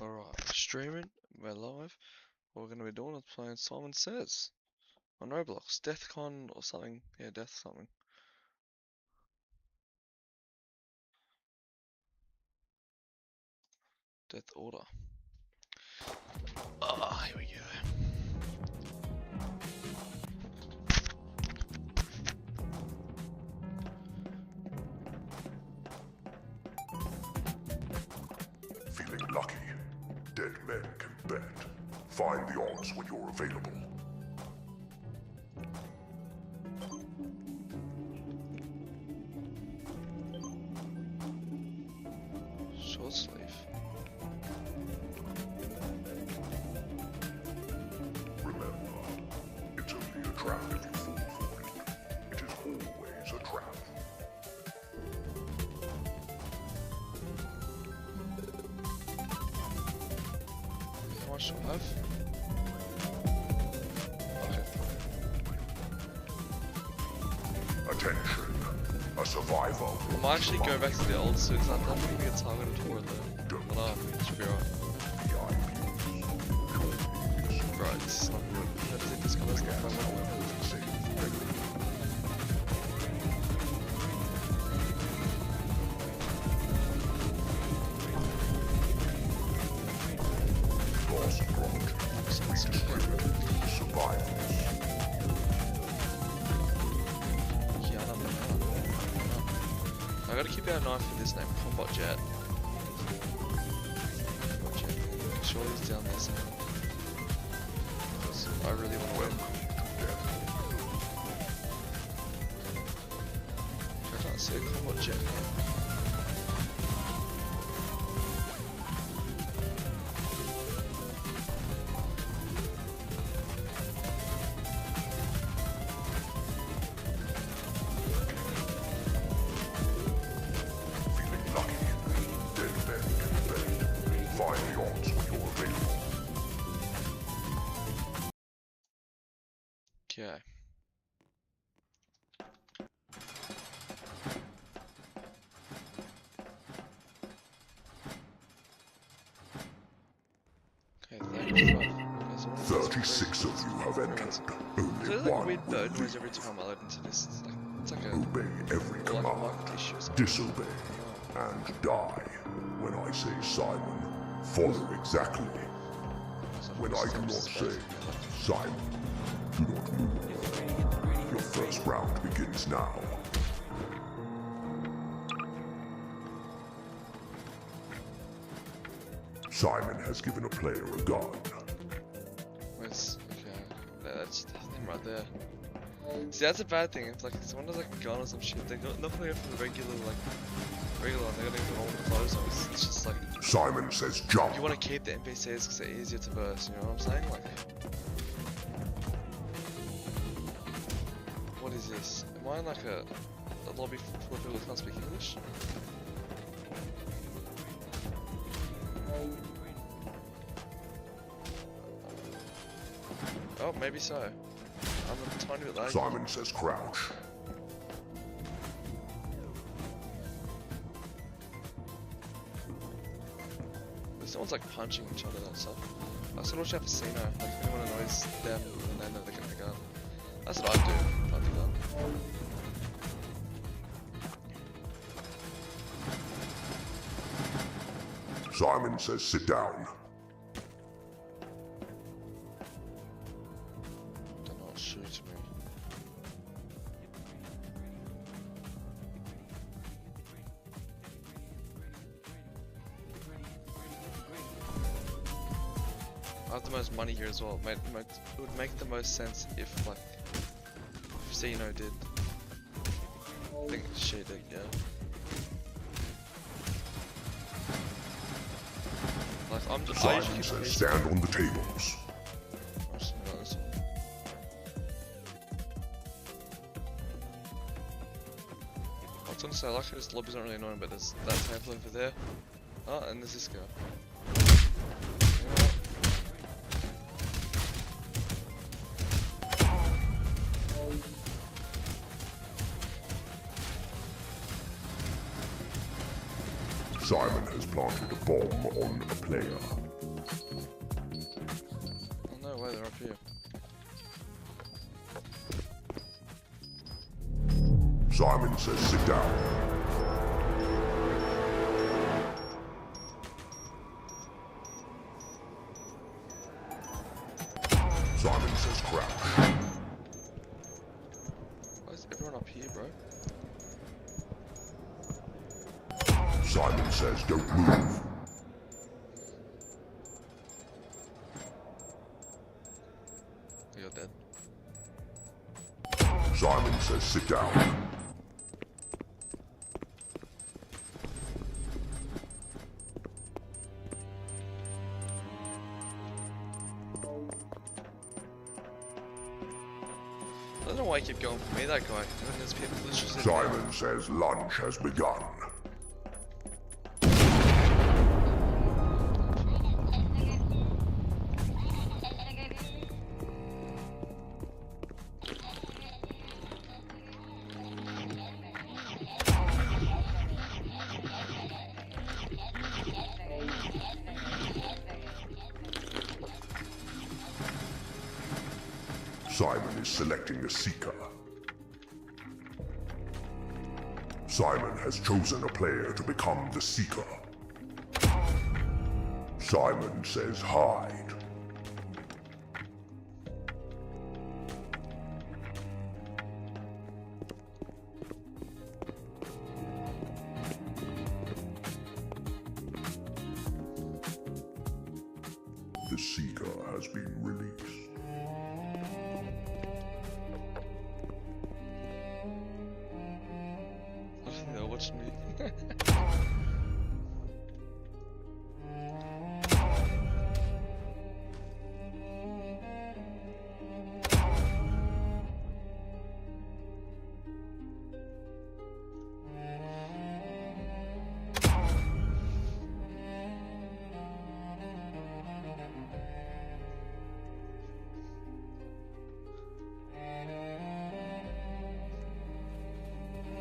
Alright, streaming, we're live. What we're going to be doing is playing Simon Says on Roblox. DeathCon or something. Yeah, Death something. Death Order. Ah, here we go. Feeling lucky? Dead men can bet. Find the odds when you're available. Short sleeve. Remember, it's only a trap if you fall for it. It is always a trap. How much do I have? Okay. Attention. A survivor. I might actually go back to the old suits. I don't think we get targeted for it though. But it should be alright. Right, this is not good. How does it disconnect my mobile? Lost project. Redistributed to survivors. Yeah, I don't know. I gotta keep out an eye for this name, Combat Jet. Combat Jet. Surely he's down there somewhere. Because I really want to win. I can't see a Combat Jet here. Feeling lucky? Dead men can bet. Find the odds when you're available. Okay. Okay, 35. Okay, so what is this? 36 of you have entered. So Only there's like a one weird will bird noise leave. every time I load into this. It's like a Obey every like a command. mic issue or something. Disobey and die. When I say Simon, follow exactly. So When I do not say Simon, do not move. Your first round begins now. Simon has given a player a gun. Where's okay? That's him right there. See, that's a bad thing. If like someone has like a gun or some shit, they're not gonna go for the regular one. They're gonna go all the clothes on. It's just like Simon says jump. you want to keep the NPCs because they're easier to burst. You know what I'm saying? Like, what is this? Am I in like a lobby full of people who can't speak English? Oh, maybe so. I'm a tiny bit laggy. Simon says crouch. Someone's like punching each other and stuff. I sort of watch out for Casino. Like if anyone annoys them and they know they're getting a gun. That's what I do. Find the gun. Simon says sit down. Do not shoot me. I have the most money here as well. It would make the most sense if like if Zeno did. I think she did, yeah. Like I'm just I Simon usually keep my says PC. stand on the tables. I'm just gonna go this one. I was gonna say, I like how this lobby's not really annoying, but there's that table over there. Oh, and there's this guy. You know what? Simon has planted a bomb on a player. Oh no way, they're up here. Simon says sit down. Simon says crouch. Why is everyone up here, bro? Simon says don't move. You're dead. Simon says sit down. I don't know why you keep going for me, that guy. And then there's people literally sitting Simon says lunch has begun. Simon is selecting a seeker. Simon has chosen a player to become the seeker. Simon says hide. The seeker has been released. They're watching me.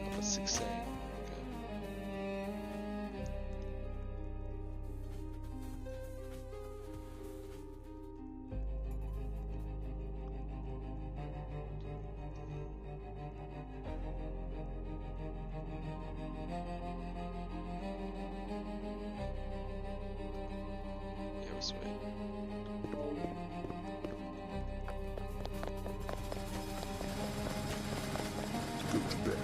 Number 16. Yeah, we're sweet. Go to bed.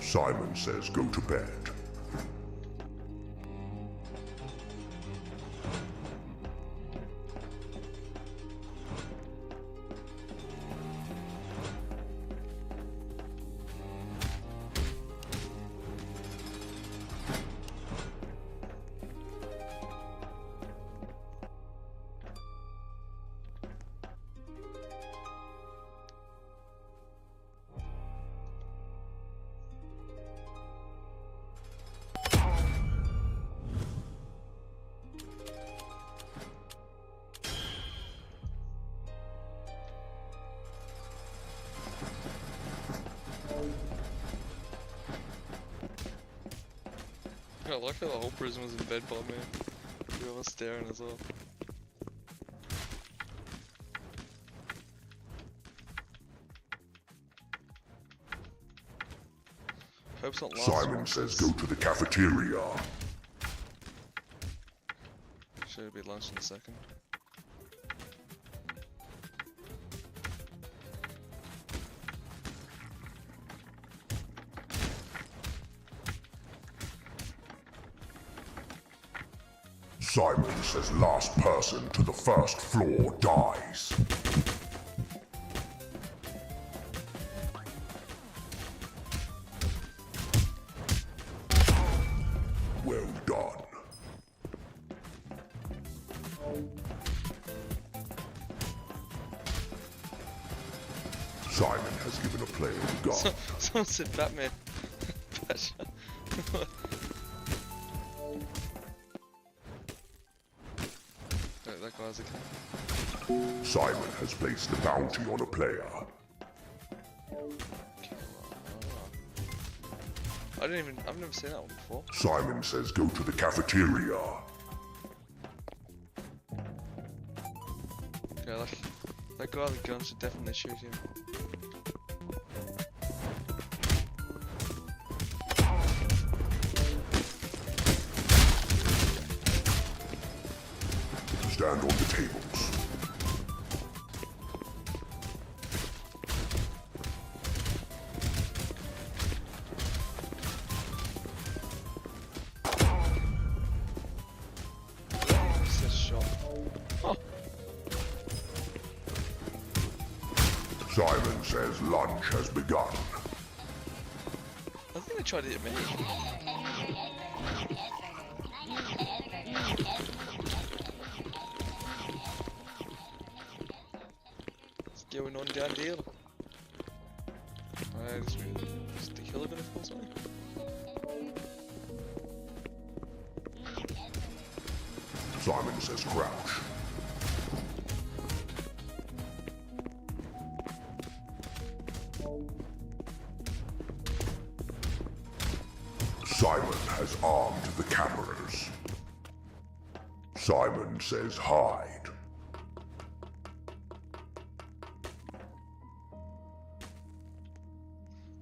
Simon says go to bed. I like how the whole prison was in bed by me. We were staring as well. Hope it's not last Simon one, says 'cause go to the cafeteria. should be lunch in a second. Simon says last person to the first floor dies. Simon has given a player a gun. Someone said Batman. That guy's a kid. Simon has placed a bounty on a player. I've never seen that one before. Simon says go to the cafeteria. Okay, like, that guy with the gun should definitely shoot him. Stand on the tables. Just a shot. Oh, Simon says lunch has begun. I think they tried to hit me. What's going on down there? Is the killer gonna fall something? Simon says crouch. Simon has armed the cameras. Simon says hide.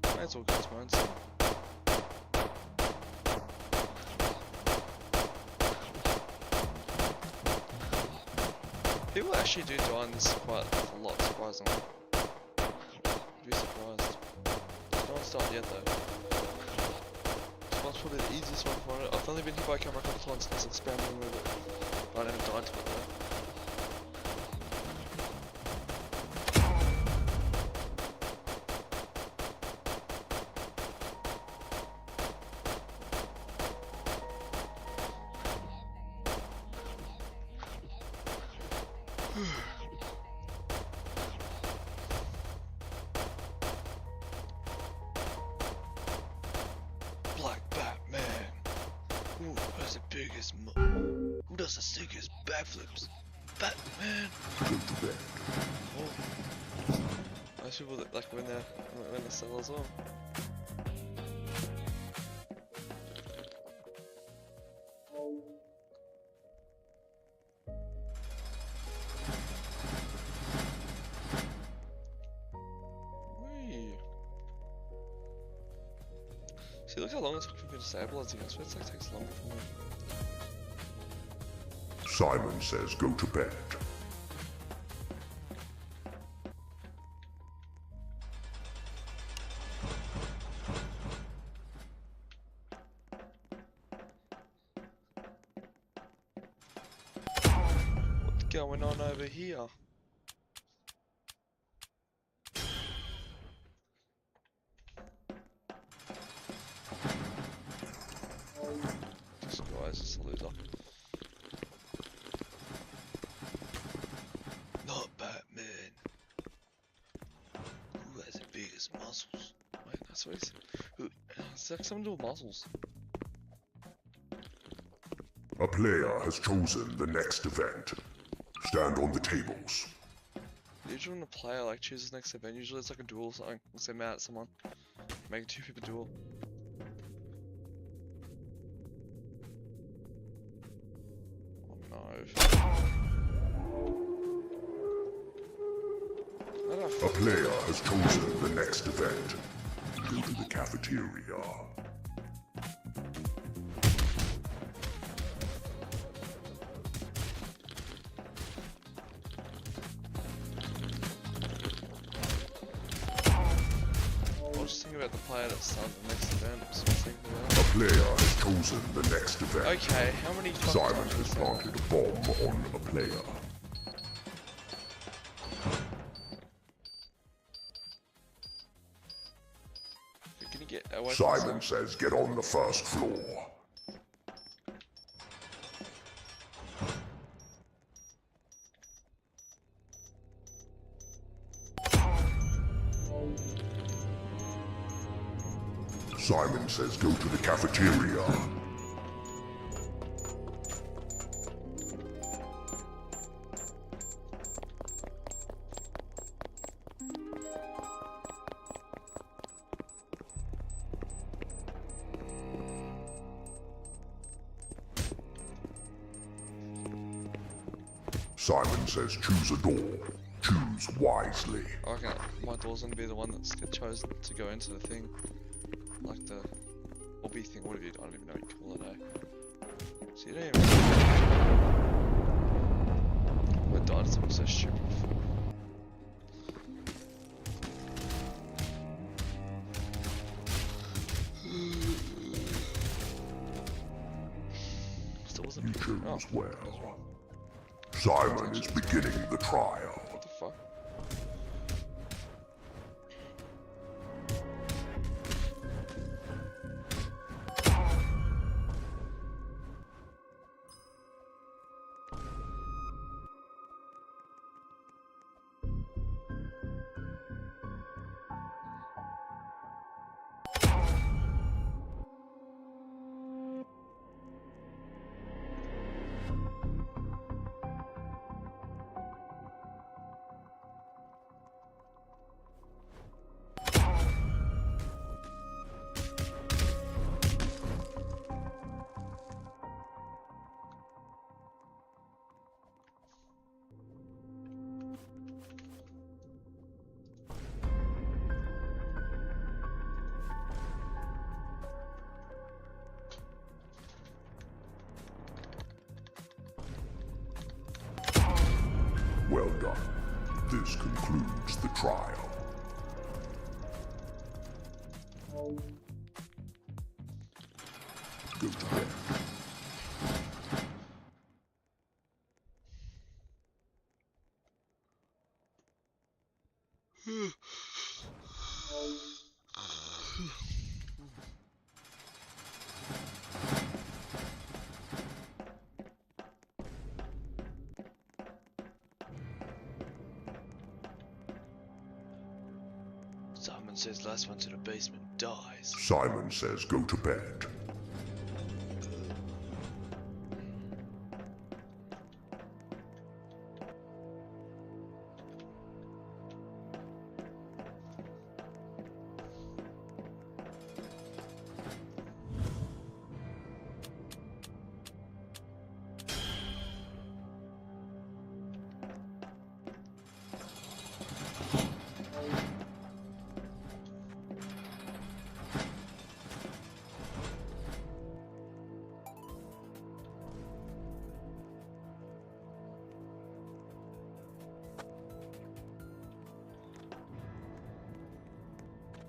That's all good, man. People actually do die in this quite a lot, surprisingly. I'd be surprised. No one's died yet though. This one's probably the easiest one for it. I've only been hit by a camera a couple times because I've spammed with it. But I never died to it though. Black Batman. Who has the biggest who does the sickest backflips? Batman. Oh. Most people that like when they sell as well. See, look how long it took for me to disable it. I swear it takes longer for me. Simon says go to bed. What's going on over here? This guy's just a loser. Not Batman. Who has the biggest muscles? Wait, that's what he's. Who? It's like someone doing muscles. A player has chosen the next event. Stand on the tables. Usually when a player like chooses next event, usually it's like a duel or something. Once they're mad at someone, make two people duel. Oh no. A player has chosen the next event. Go to the cafeteria. Just think about the player that started the next event. So think about A player has chosen the next event. okay, how many Simon times has is that? planted a bomb on a player. Can you get away from Simon says get on the first floor. Simon says go to the cafeteria. Simon says choose a door. Choose wisely. Okay, my door's gonna be the one that's chosen to go into the thing. Like the obby thing, whatever you, I don't even know what you call it, eh? So you don't even I died to something so stupid before. Still wasn't You picking- chose oh, well. that's wrong. Simon is beginning the trial. What the fuck? Well done. This concludes the trial. Go to bed. Simon says last one to the basement dies. Simon says go to bed.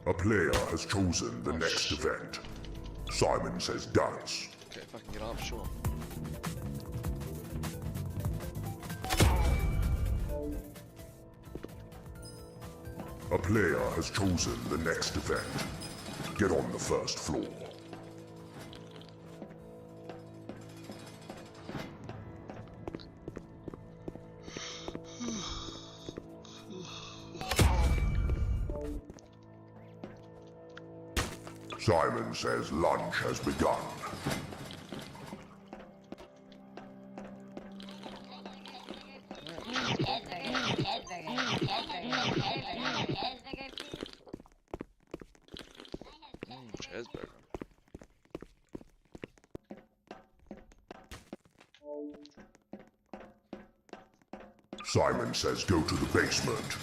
A player has chosen the next shit. event. Simon says dance. Okay, if I can get up, sure. A player has chosen the next event. Get on the first floor. Simon says lunch has begun. Cheeseburger. Simon says go to the basement.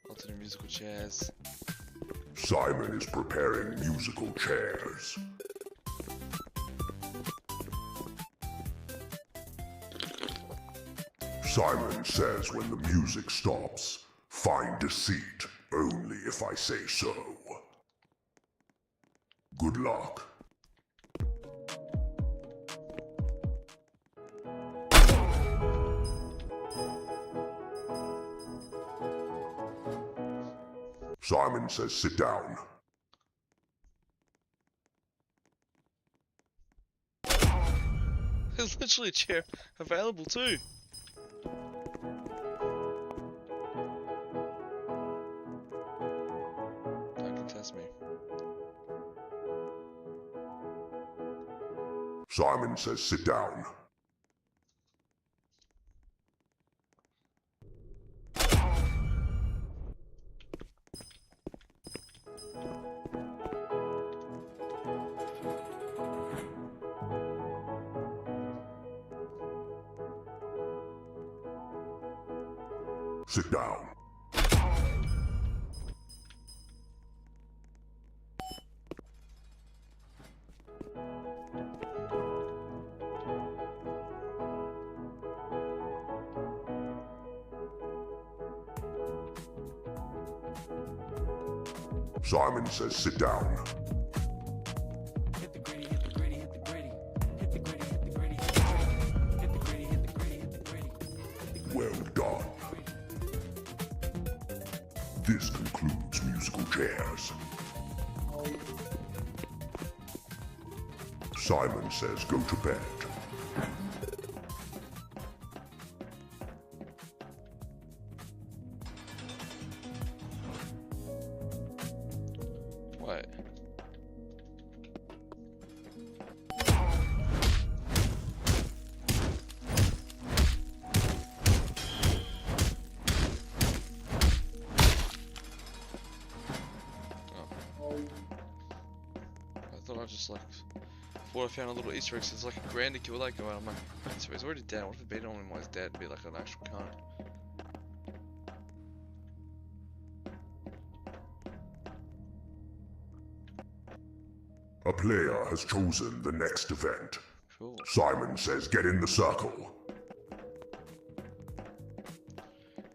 Onto the musical chairs. Simon is preparing musical chairs. Simon says when the music stops, find a seat, only if I say so. Good luck. Simon says sit down. Who There's literally a chair available too. Don't contest me. Simon says sit down. Sit down. Simon says sit down. Hit the gritty, hit the gritty, hit the gritty. Hit the gritty, hit the gritty, hit the gritty. Hit the gritty, hit the gritty, hit the gritty. Well done. This concludes musical chairs. Simon says go to bed. Wait. I thought I just like thought I found a little Easter egg. So it's like a grand to kill that guy. I'm like, so he's already dead. What if the beat on him was dead and be like an actual cunt? A player has chosen the next event. Cool. Simon says get in the circle.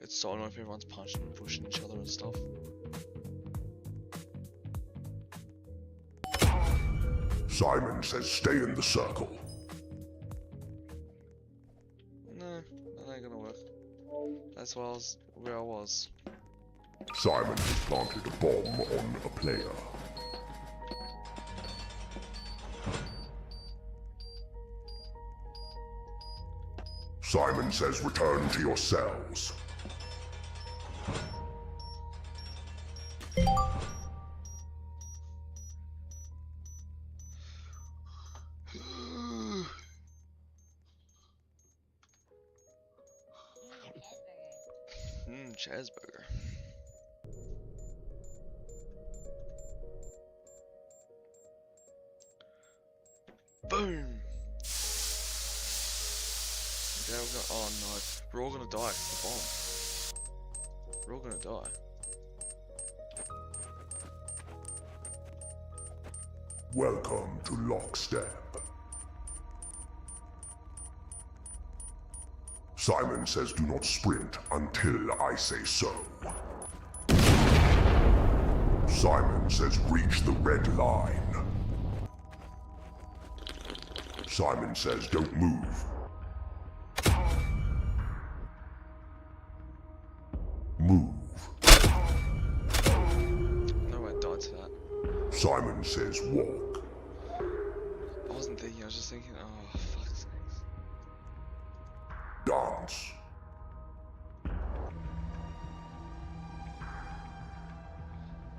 It's so annoying if everyone's punching and pushing each other and stuff. Simon says stay in the circle. No, that ain't gonna work. That's where I was. Simon has planted a bomb on a player. Simon says return to your cells. Cheeseburger. Boom! Yeah, we're gonna, oh no, we're all gonna die. The bomb. We're all gonna die. Welcome to Lockstep. Simon says do not sprint until I say so. Simon says reach the red line. Simon says don't move. Move. No, I died to that. Simon says walk. I wasn't thinking, I was just thinking, oh, fuck's sakes. Dance.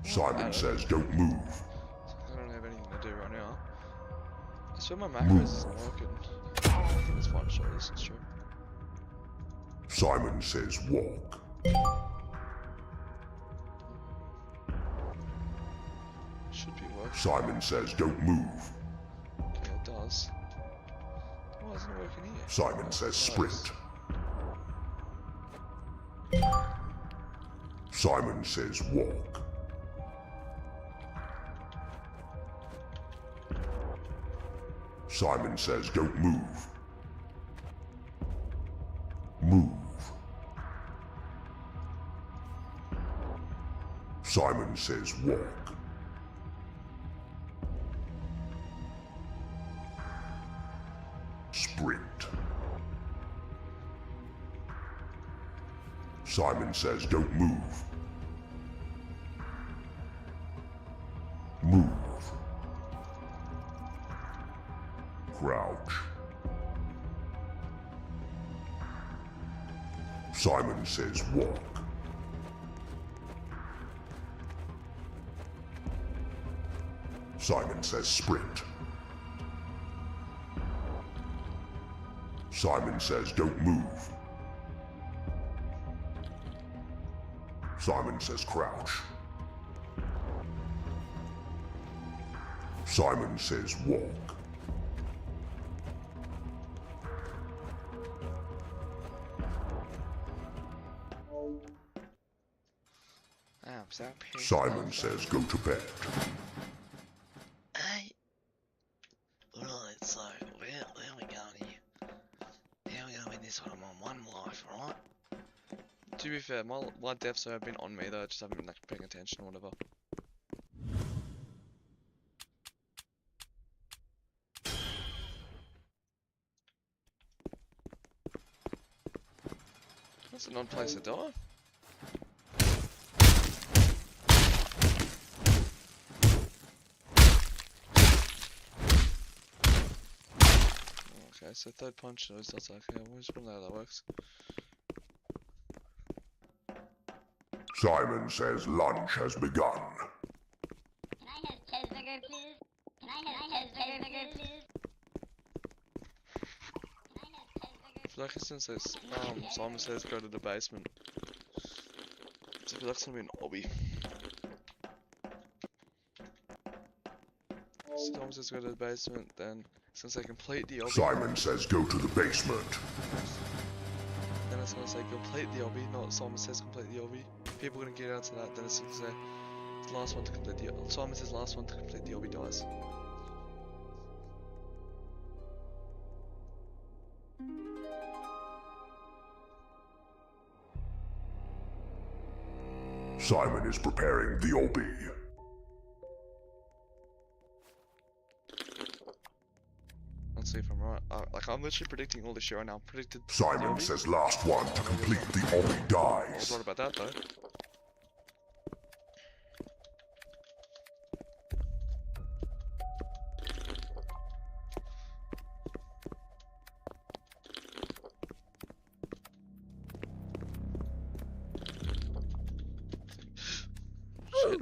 Simon says don't move. I don't have anything to do right now. I swear my macros isn't working. I think it's fine to show this, it's true. Simon says walk. Should be working. Simon says don't move. Okay, it does. Why isn't it working here? Simon says sprint. Simon says walk. Simon says don't move. Move. Simon says walk. Sprint. Simon says don't move. Move. Crouch. Simon says walk. Simon says sprint. Simon says don't move. Simon says crouch. Simon says walk. Simon says go to bed. Hey. Right, so where are we going here? How are we going to win this one? I'm on one life, right? To be fair, my deaths have been on me though, I just haven't been like paying attention or whatever. That's an odd place to die. Okay, so third punch noise, that's okay. I always wonder how that works. Simon says lunch has begun. Can I have cheeseburger, please? Can I have cheeseburger, please? I feel like since Simon says go to the basement. So I feel like it's gonna be an obby. Simon says go to the basement, then since I complete the obby. Simon says go to the basement. Then it's gonna say complete the obby, not Simon says complete the obby. People are gonna get out to that, then it's gonna say the last one to complete the Simon says last one to complete the obby dies. Simon is preparing the obby. Let's see if I'm right. Like I'm literally predicting all this shit right now. I predicted Simon says last one to complete the obby I was dies. right about that though. Shit.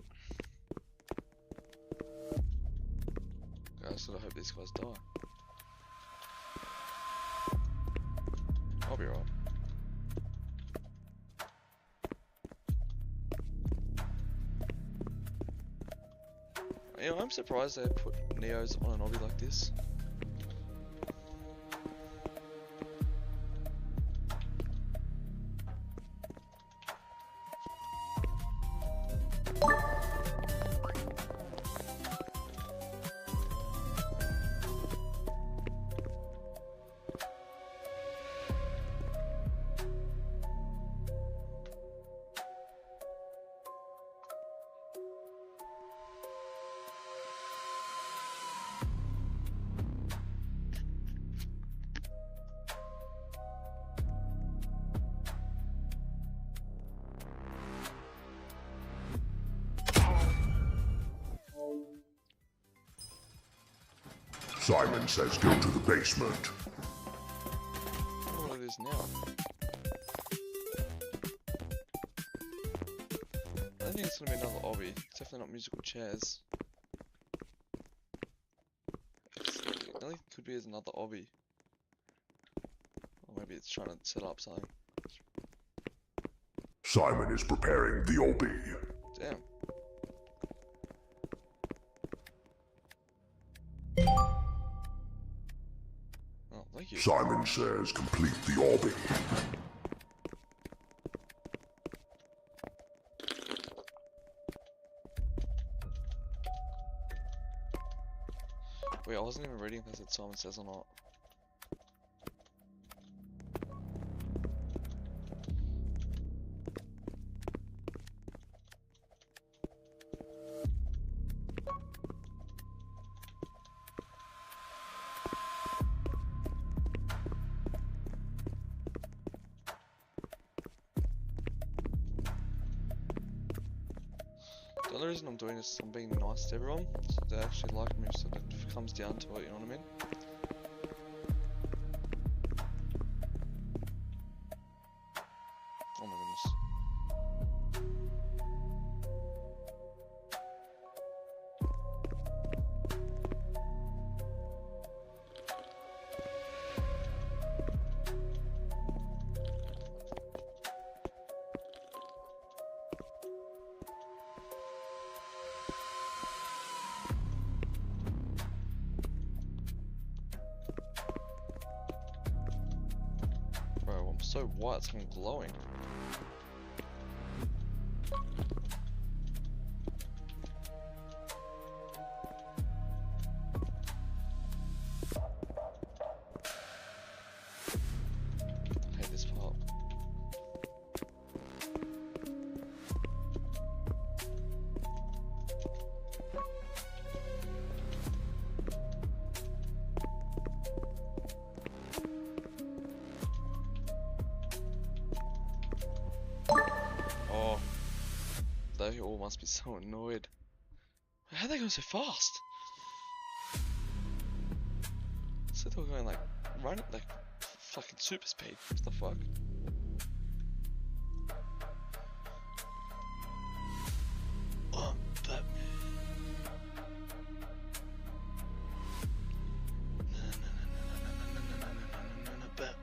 Guys, I hope these guys die. I'll be right. You know, I'm surprised they put Neos on an obby like this. Simon says go to the basement. I don't know what it is now. I don't think it's gonna be another obby. It's definitely not musical chairs. I think it could be as another obby. Or maybe it's trying to set up something. Simon is preparing the obby. Damn. Oh, thank you. Simon says complete the obby. Wait, I wasn't even reading if that's what Simon says or not. The only reason I'm doing this is I'm being nice to everyone, so they actually like me, so that if it comes down to it, you know what I mean? so white, it's kind of glowing. I hate this part. Oh, they all must be so annoyed. How are they going so fast? So they were going like run like fucking super speed. What the fuck? Oh, Batman. No, Batman.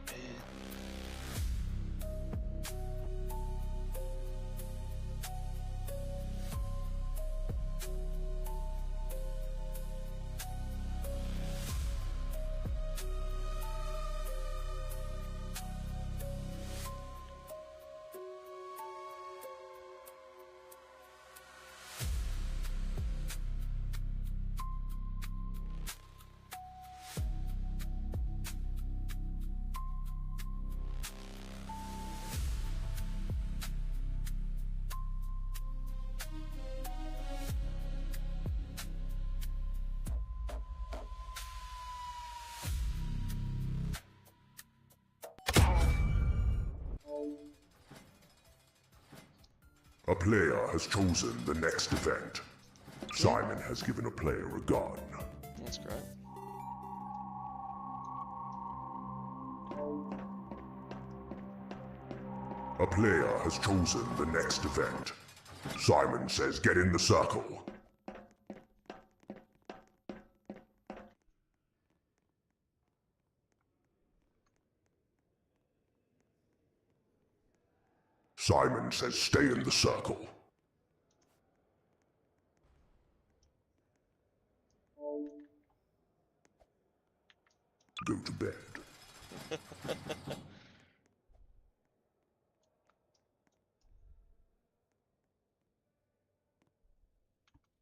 A player has chosen the next event. Simon has given a player a gun. That's great. A player has chosen the next event. Simon says get in the circle. Simon says stay in the circle. Go to bed.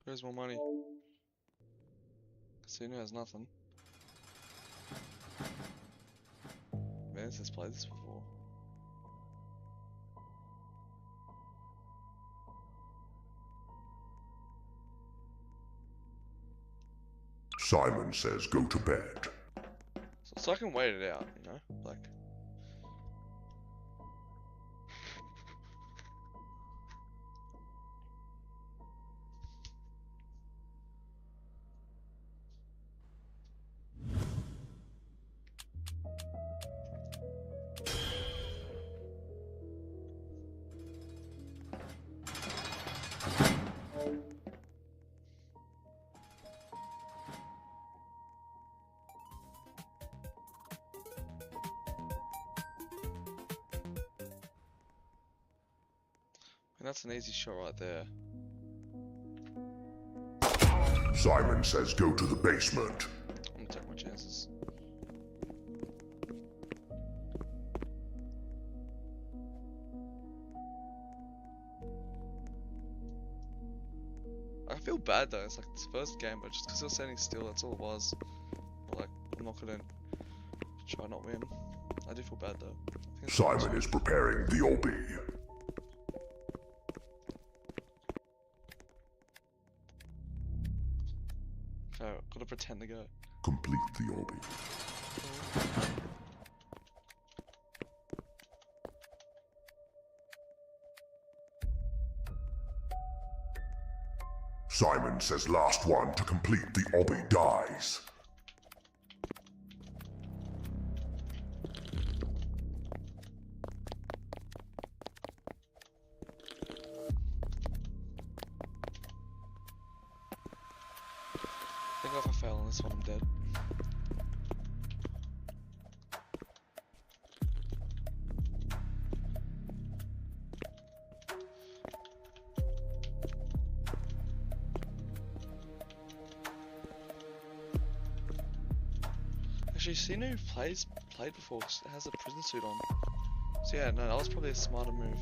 Where's more money? Casino has nothing. Vance has played this before. Simon says go to bed. So I can wait it out, you know? Like. And that's an easy shot right there. Simon says go to the basement. I'm gonna take my chances. I feel bad though, it's like this first game, but just because I was standing still, that's all it was. Like, I'm not gonna try not win. I do feel bad though. I think Simon is preparing the obby. okay, gotta pretend to go. Complete the obby. Simon says last one to complete the obby dies. I think if I fail on this one, I'm dead. Actually, seen who played before 'cause it has a prison suit on. So yeah, no, that was probably a smarter move.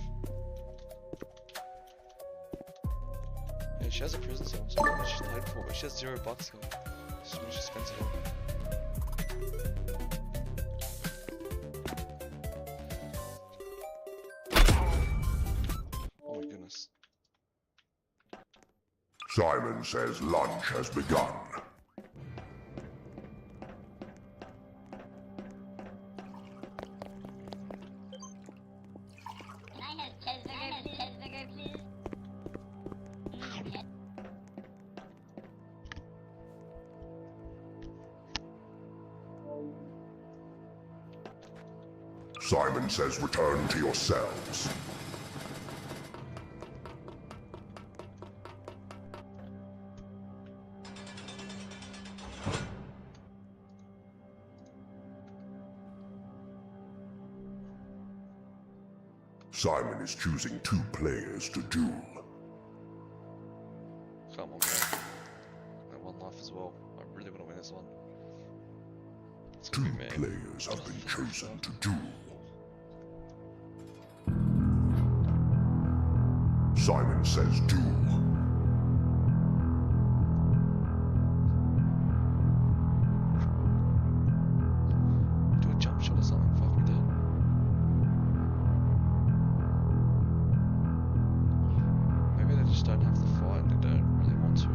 Yeah, she has a prison cell, so I don't know what she's paid for, but she has $0 here. So she spends it all. Oh my goodness. Simon says lunch has begun. Can I have cheeseburger, please? Simon says return to your cells. Simon is choosing 2 players to duel. Come on, man. I have 1 life as well. I really want to win this one. It's 2 gonna be me. players have been chosen to duel. Simon says duel. Do a jump shot or something. Fuck me dead. Maybe they just don't have the fight and they don't really want to.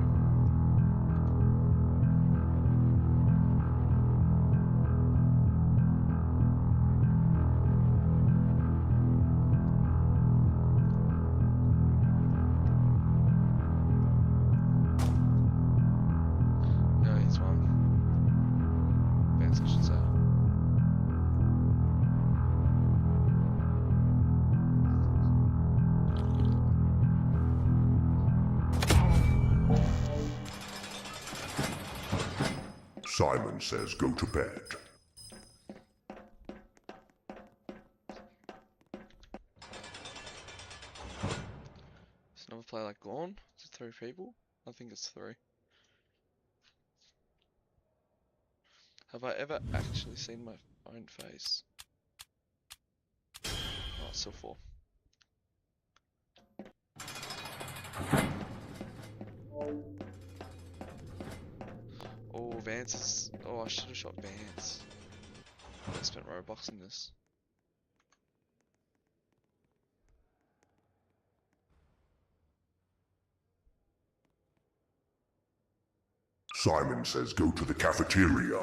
Yeah, he's won. Vance, I should say. Simon says go to bed. Is another player like gone? Is it 3 people? I think it's 3. Have I ever actually seen my own face? Oh, it's still 4. Oh, Vance is... Oh, I should have shot Vance. I spent Roblox in this. Simon says go to the cafeteria.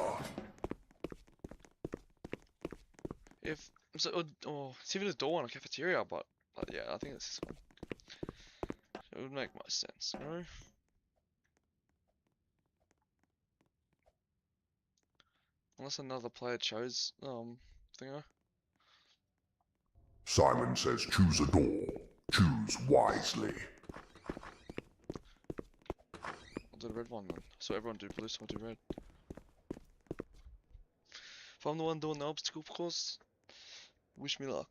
If... So, oh, it's even a door in a cafeteria, but yeah, I think it's this one. It would make more sense, you know? Unless another player chose, thingo. Simon says choose a door. Choose wisely. I'll do the red one then. So everyone do blue, so I'll do red. If I'm the one doing the obstacle course, wish me luck.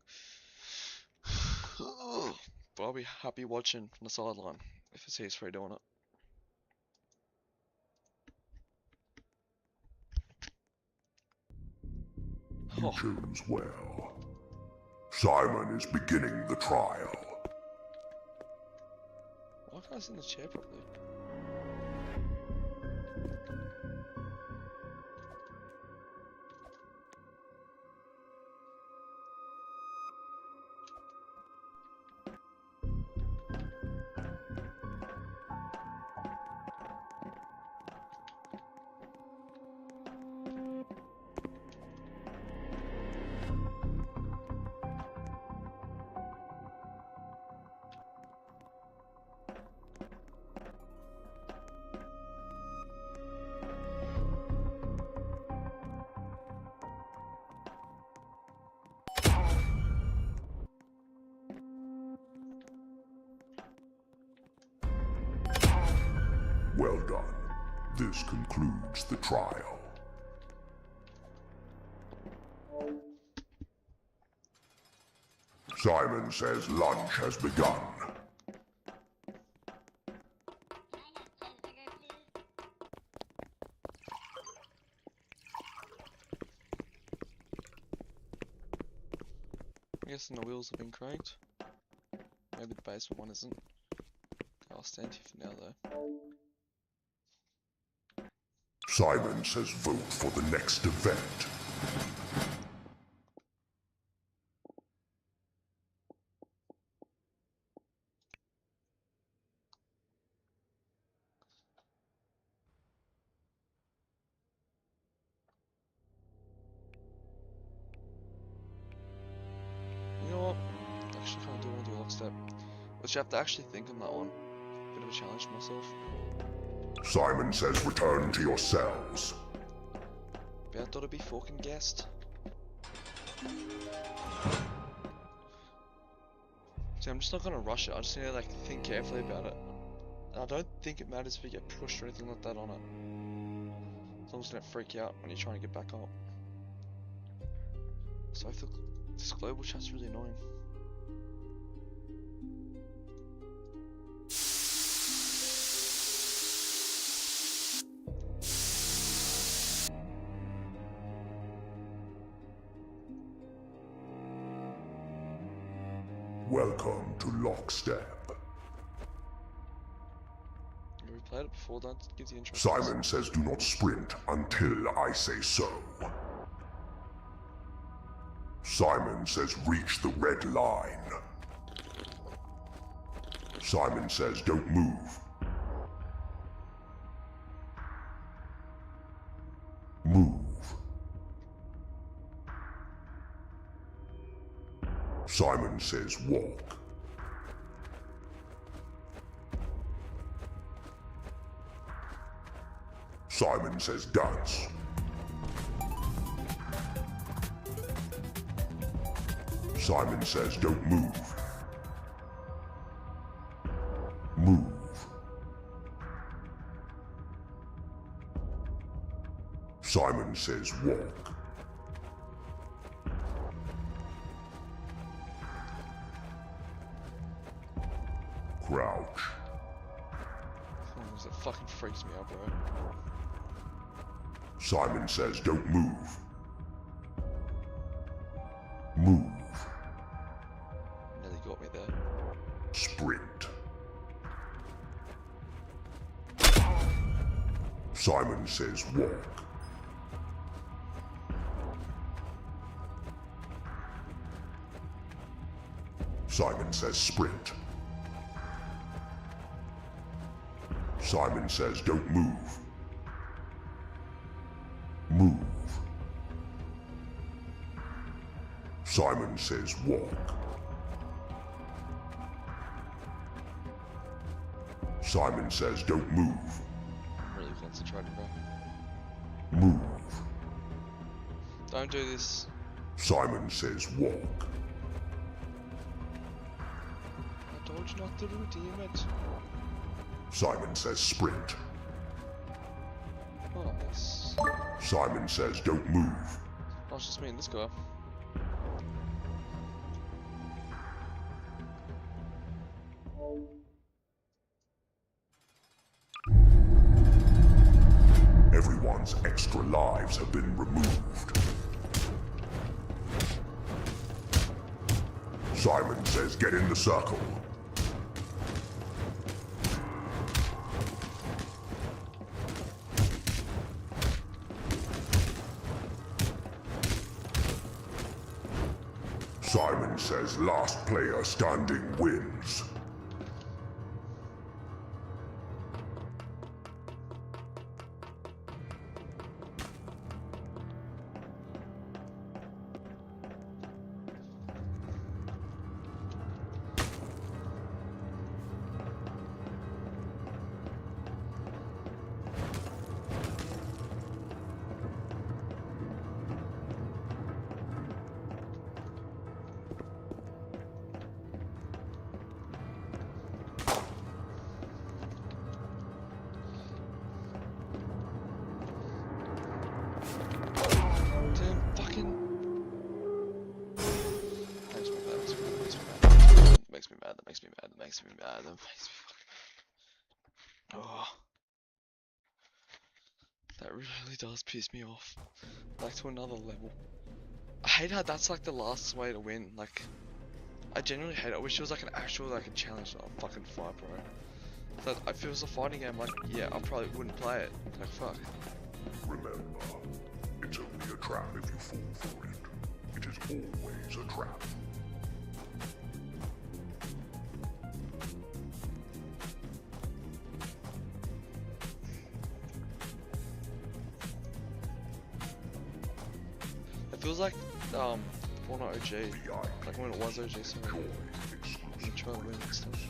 But I'll be happy watching from the sideline if it's he's free doing it. You chose well. Simon is beginning the trial. Why can't I sit in the chair properly? Well done. This concludes the trial. Simon says lunch has begun. Can I have cheeseburger, please? guessing the wheels have been cranked. Maybe the basement one isn't. I'll stand here for now though. Simon says vote for the next event. You know what? Actually can't do a lockstep. But you have to actually think on that one. Bit of a challenge for myself. Simon says return to your cells. But I thought it'd be fucking guessed. See, I'm just not gonna rush it. I just need to like think carefully about it. And I don't think it matters if you get pushed or anything like that on it. As long as you don't freak out when you're trying to get back up. So I feel this global chat's really annoying. Welcome to Lockstep. Yeah, we played it before, don't give the intro. Simon says do not sprint until I say so. Simon says reach the red line. Simon says don't move. Move. Simon says walk. Simon says dance. Simon says don't move. Move. Simon says walk. Crouch. Oh, that fucking freaks me out, bro. Simon says don't move. Move. Nearly got me there. Sprint. Simon says walk. Simon says sprint. Simon says don't move. Move. Simon says walk. Simon says don't move. I'm really concentrating, bro. Move. Don't do this. Simon says walk. I told you not to redeem it. Simon says sprint. Oh, nice. Simon says don't move. Oh, it's just me and this guy. Everyone's extra lives have been removed. Simon says get in the circle. Simon says last player standing wins. Damn fucking. That makes me mad. That makes me mad. That makes me mad. That makes me fucking mad. Oh. That really does piss me off. Like to another level. I hate how that's like the last way to win. Like, I genuinely hate it. I wish it was like an actual like a challenge, not a fucking fight, bro. So if it was a fighting game, like yeah, I probably wouldn't play it. Like fuck. Remember, it's only a trap if you fall for it. It is always a trap. It feels like Fortnite OG, like when it was OG. So Joy I'm exclusive. trying to win and stuff.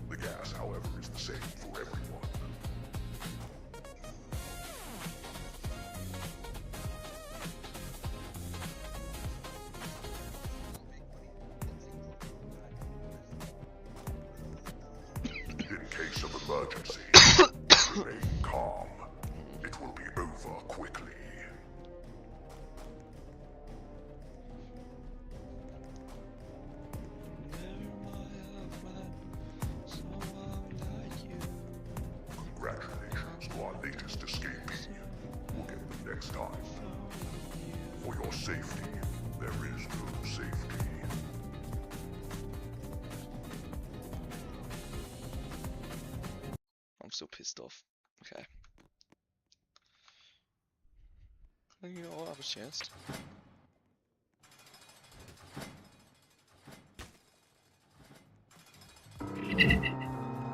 The gas, however, is the same for everyone. In case of emergency, remain calm. It will be over quickly. Congratulations to our latest escapee. We'll get them next time. For your safety, there is no safety. I'm still pissed off. Okay. You know what? I have a chance. Ugh.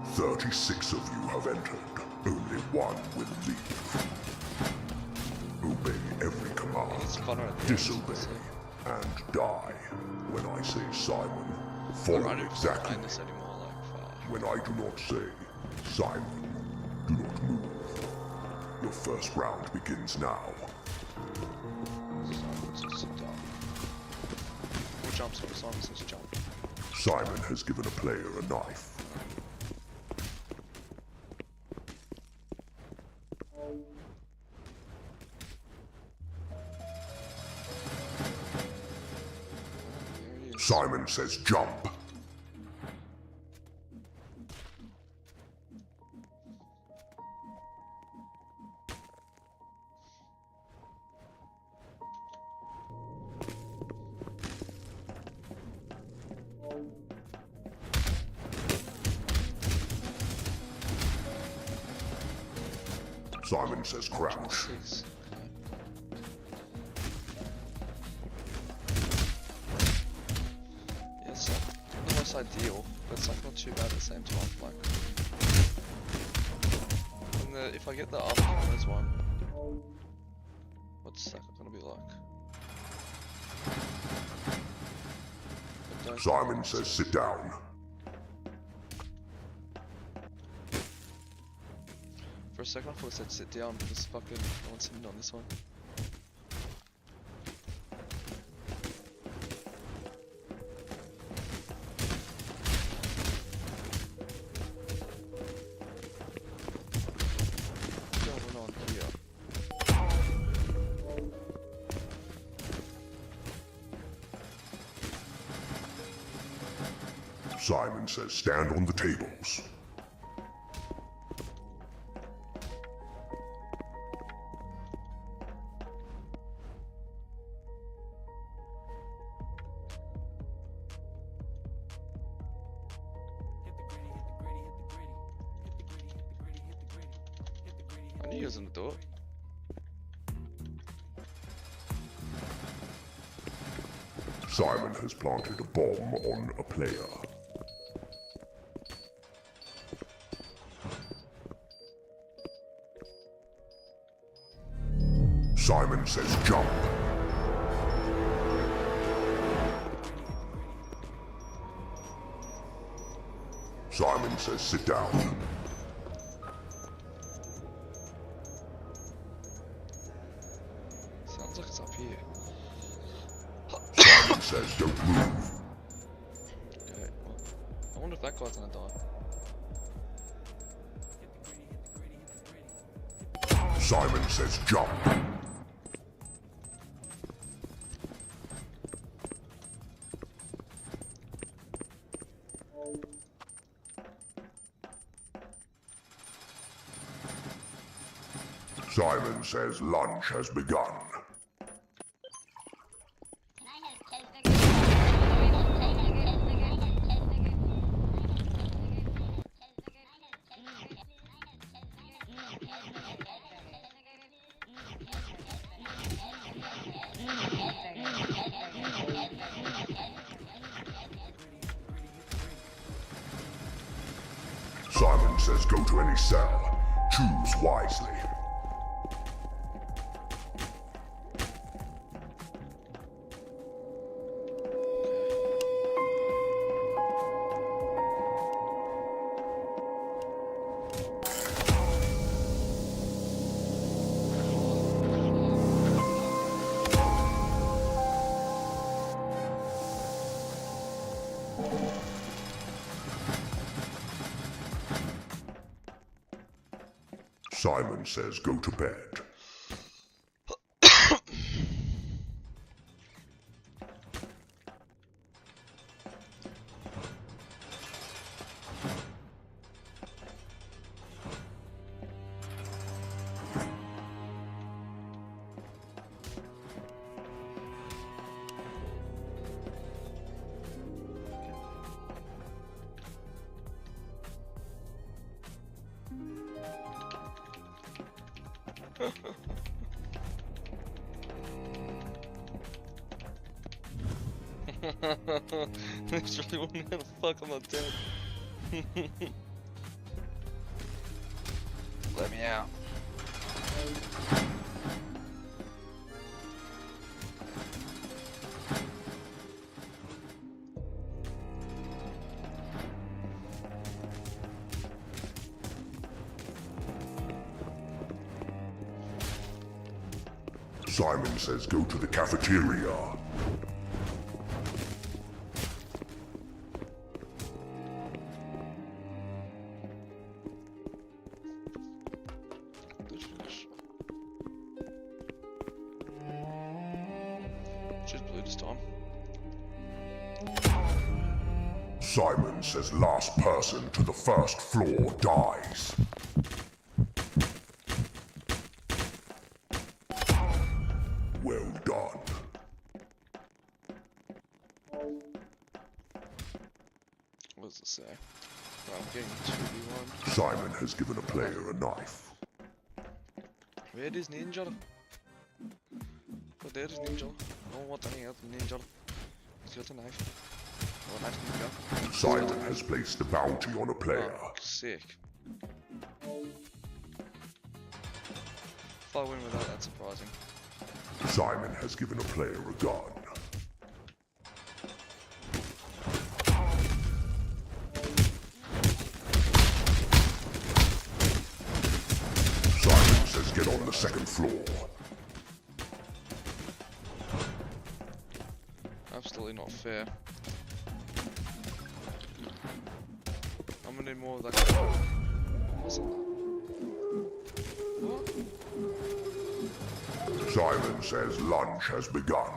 36 of you have entered. Only one will leave. Obey every command. It's fun right there. Disobey and die. When I say Simon, follow I don't exactly. find this anymore. Like fuck. When I do not say Simon, do not move. Your first round begins now. Simon says sit down. Or jump, sorry. Simon says jump. Simon has given a player a knife. There he is. Simon says jump. Simon says crouch. 6. Yeah, it's like not the most ideal, but it's like not too bad at the same time. Like, and if I get the other corners one, what's that gonna be like? I don't- Simon says sit down. For a second, I thought it said sit down because fucking no one's sitting on this one. What's going on here? Simon says stand on the tables. I knew he was in the door. Simon has planted a bomb on a player. Simon says jump. Simon says sit down. Sounds like it's up here. Simon says don't move. Okay, well, I wonder if that guy's gonna die. Simon says jump. Simon says lunch has begun. Can I have cheeseburger? Simon says go to any cell. Choose wisely. Simon says go to bed. It's really wondering how the fuck I'm not dead. Let me out. Simon says go to the cafeteria. Just blue this time. Simon says last person to the first floor dies. Well done. What does it say? Well, I'm getting 2v1. Simon has given a player a knife. Where is Ninja? Oh, there is Ninja. No, what any other Ninja? He's got a knife. Oh, a knife Ninja. Simon has placed a bounty on a player. Oh, sick. If I win without that, surprising. Simon has given a player a gun. Simon says get on the second floor. Absolutely not fair. I'm gonna need more of that. What's it? What? Simon says lunch has begun.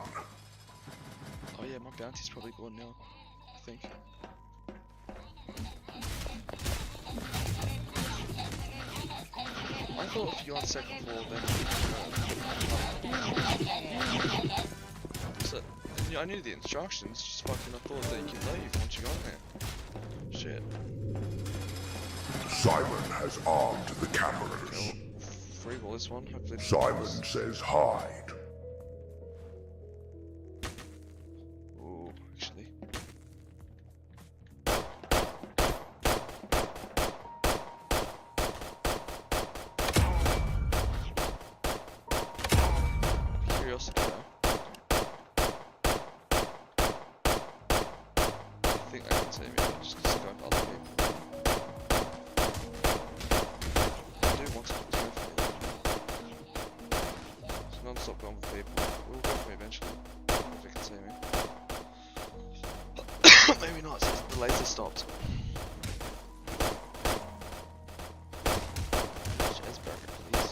Oh yeah, my bounty's probably gone now, I think. I thought if you're on second floor then so, I knew the instructions, just fucking I thought that you could leave once you got there. Shit. Simon has armed the cameras. Free ball this one, hopefully. Simon says hide. Ooh, actually. Curiosity though. I think I can save it, just go with other people. I do want to go for it. It's non-stop going with people. We'll go for me eventually, if it can save me. Maybe not, since the laser stopped. Cheeseburger, please.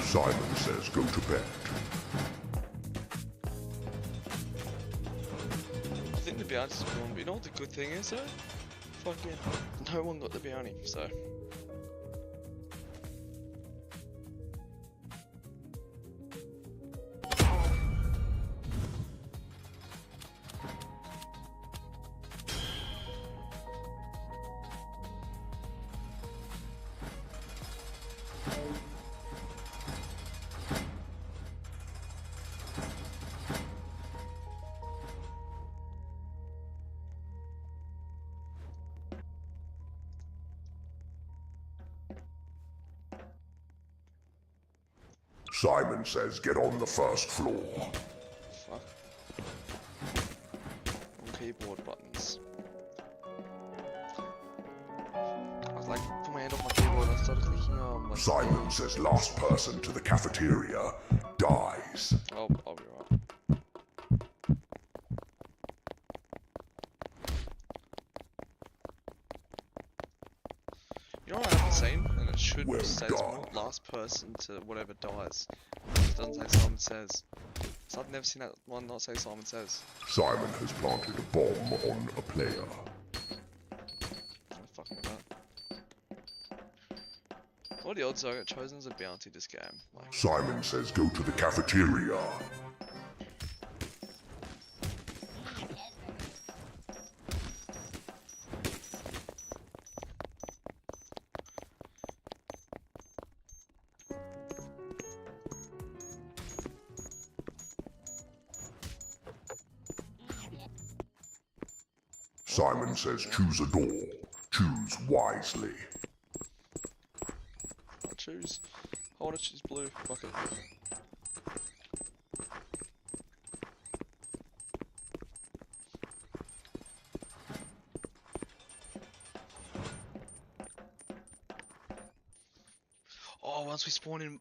Simon says go to bed. I think the bounty's gone, but you know what the good thing is though? Fucking no one got the bounty, so. Simon says get on the first floor. Fuck. On keyboard buttons. I was like, put my hand off my keyboard and I started clicking on my... Simon says last person to the cafeteria dies. I'll be right. You know what I haven't seen? And it should Well say done. last person to whatever dies. It doesn't say Simon Says. So I've never seen that one not say Simon Says. Simon has planted a bomb on a player. Oh, fucking that. What are the odds I got chosen as a bounty this game? Like, Simon says go to the cafeteria. Simon says choose a door. Choose wisely. I'll choose. I want to choose blue. Fuck it. Oh, once we spawn in...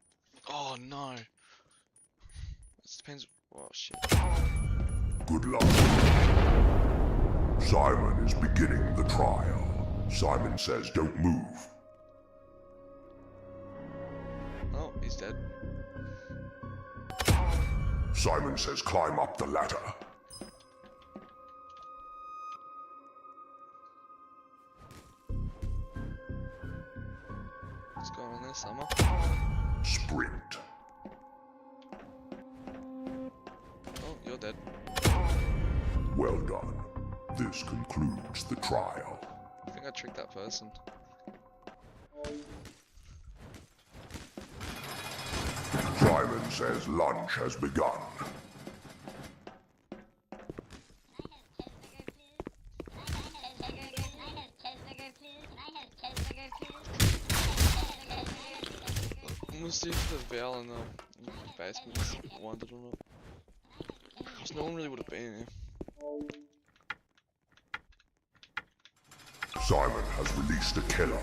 Oh, no. It depends... Oh, shit. Good luck. Simon is beginning the trial. Simon says don't move. Oh, he's dead. Simon says climb up the ladder. What's going on there, Summer? Sprint. Oh, you're dead. Well done. This concludes the trial. I think I tricked that person. Simon says lunch has begun. We'll see if the veil in the basement is winded or not. Because no one really would have been in here. Simon has released a killer.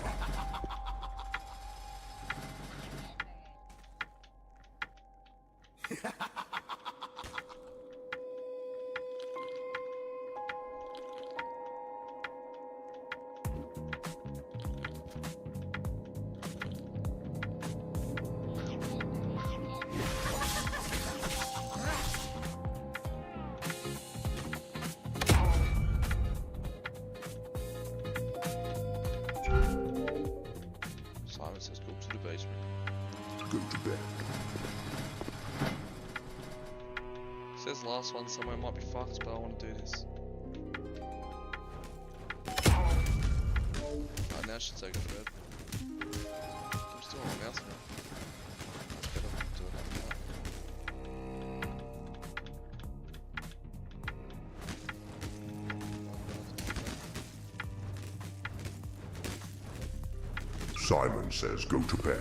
Simon says go to the basement. Go to bed. Says last one somewhere might be fucked, but I want to do this. Right, now I should say go to bed. I'm still on my mouse now. Much better do it like that. Simon says go to bed.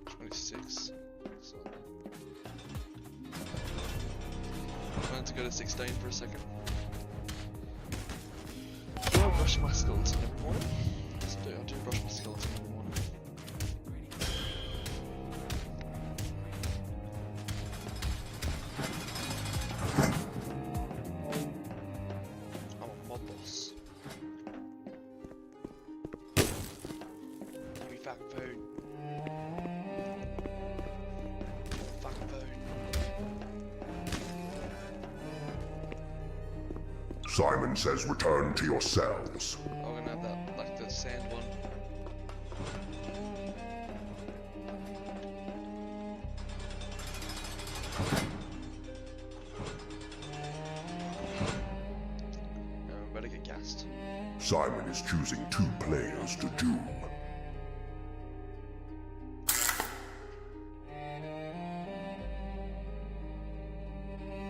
26. So I wanted to go to 16 for a second. Do I brush my skeleton every morning? Yes, I do. I do brush my skeleton every morning. I'm a mob boss. Give me fucking food. Fucking food. Simon says return to your cells. I'm gonna have that, like the sand one. We better get gassed. Simon is choosing 2 players to doom.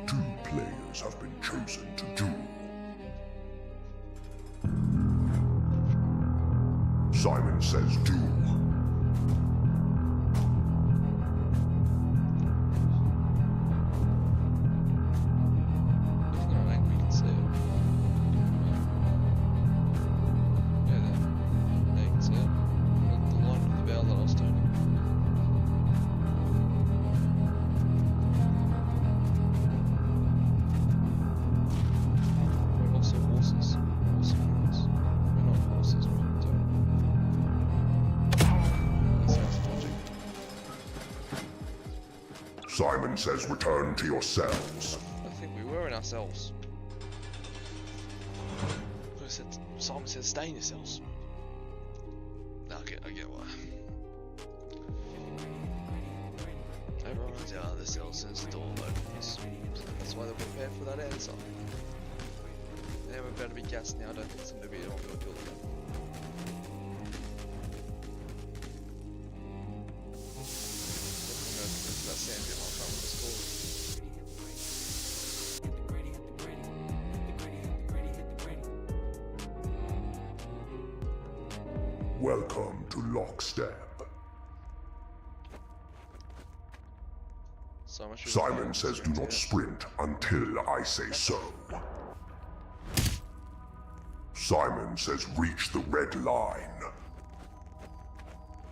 Two players have been chosen to doom. Simon says doom. Simon says return to your cells. I think we were in our cells. Simon said stay in your cells. No, I get why. Everyone runs out of the cells since the door opens. So that's why they're prepared for that answer. Yeah, we're about to be gassed now. I don't think somebody will be able to kill them. That sand bit while trying to score. Welcome to Lockstep. So much Simon says do not sprint until I say so. Simon says reach the red line.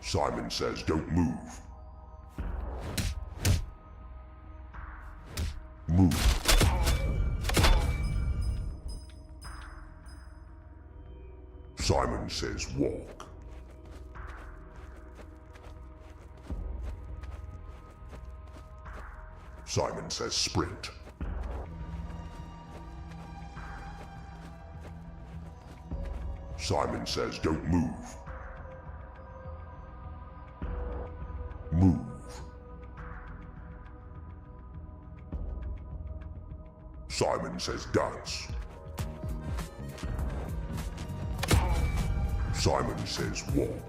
Simon says don't move. Move. Simon says walk. Simon says sprint. Simon says don't move. Move. Simon says dance. Simon says walk.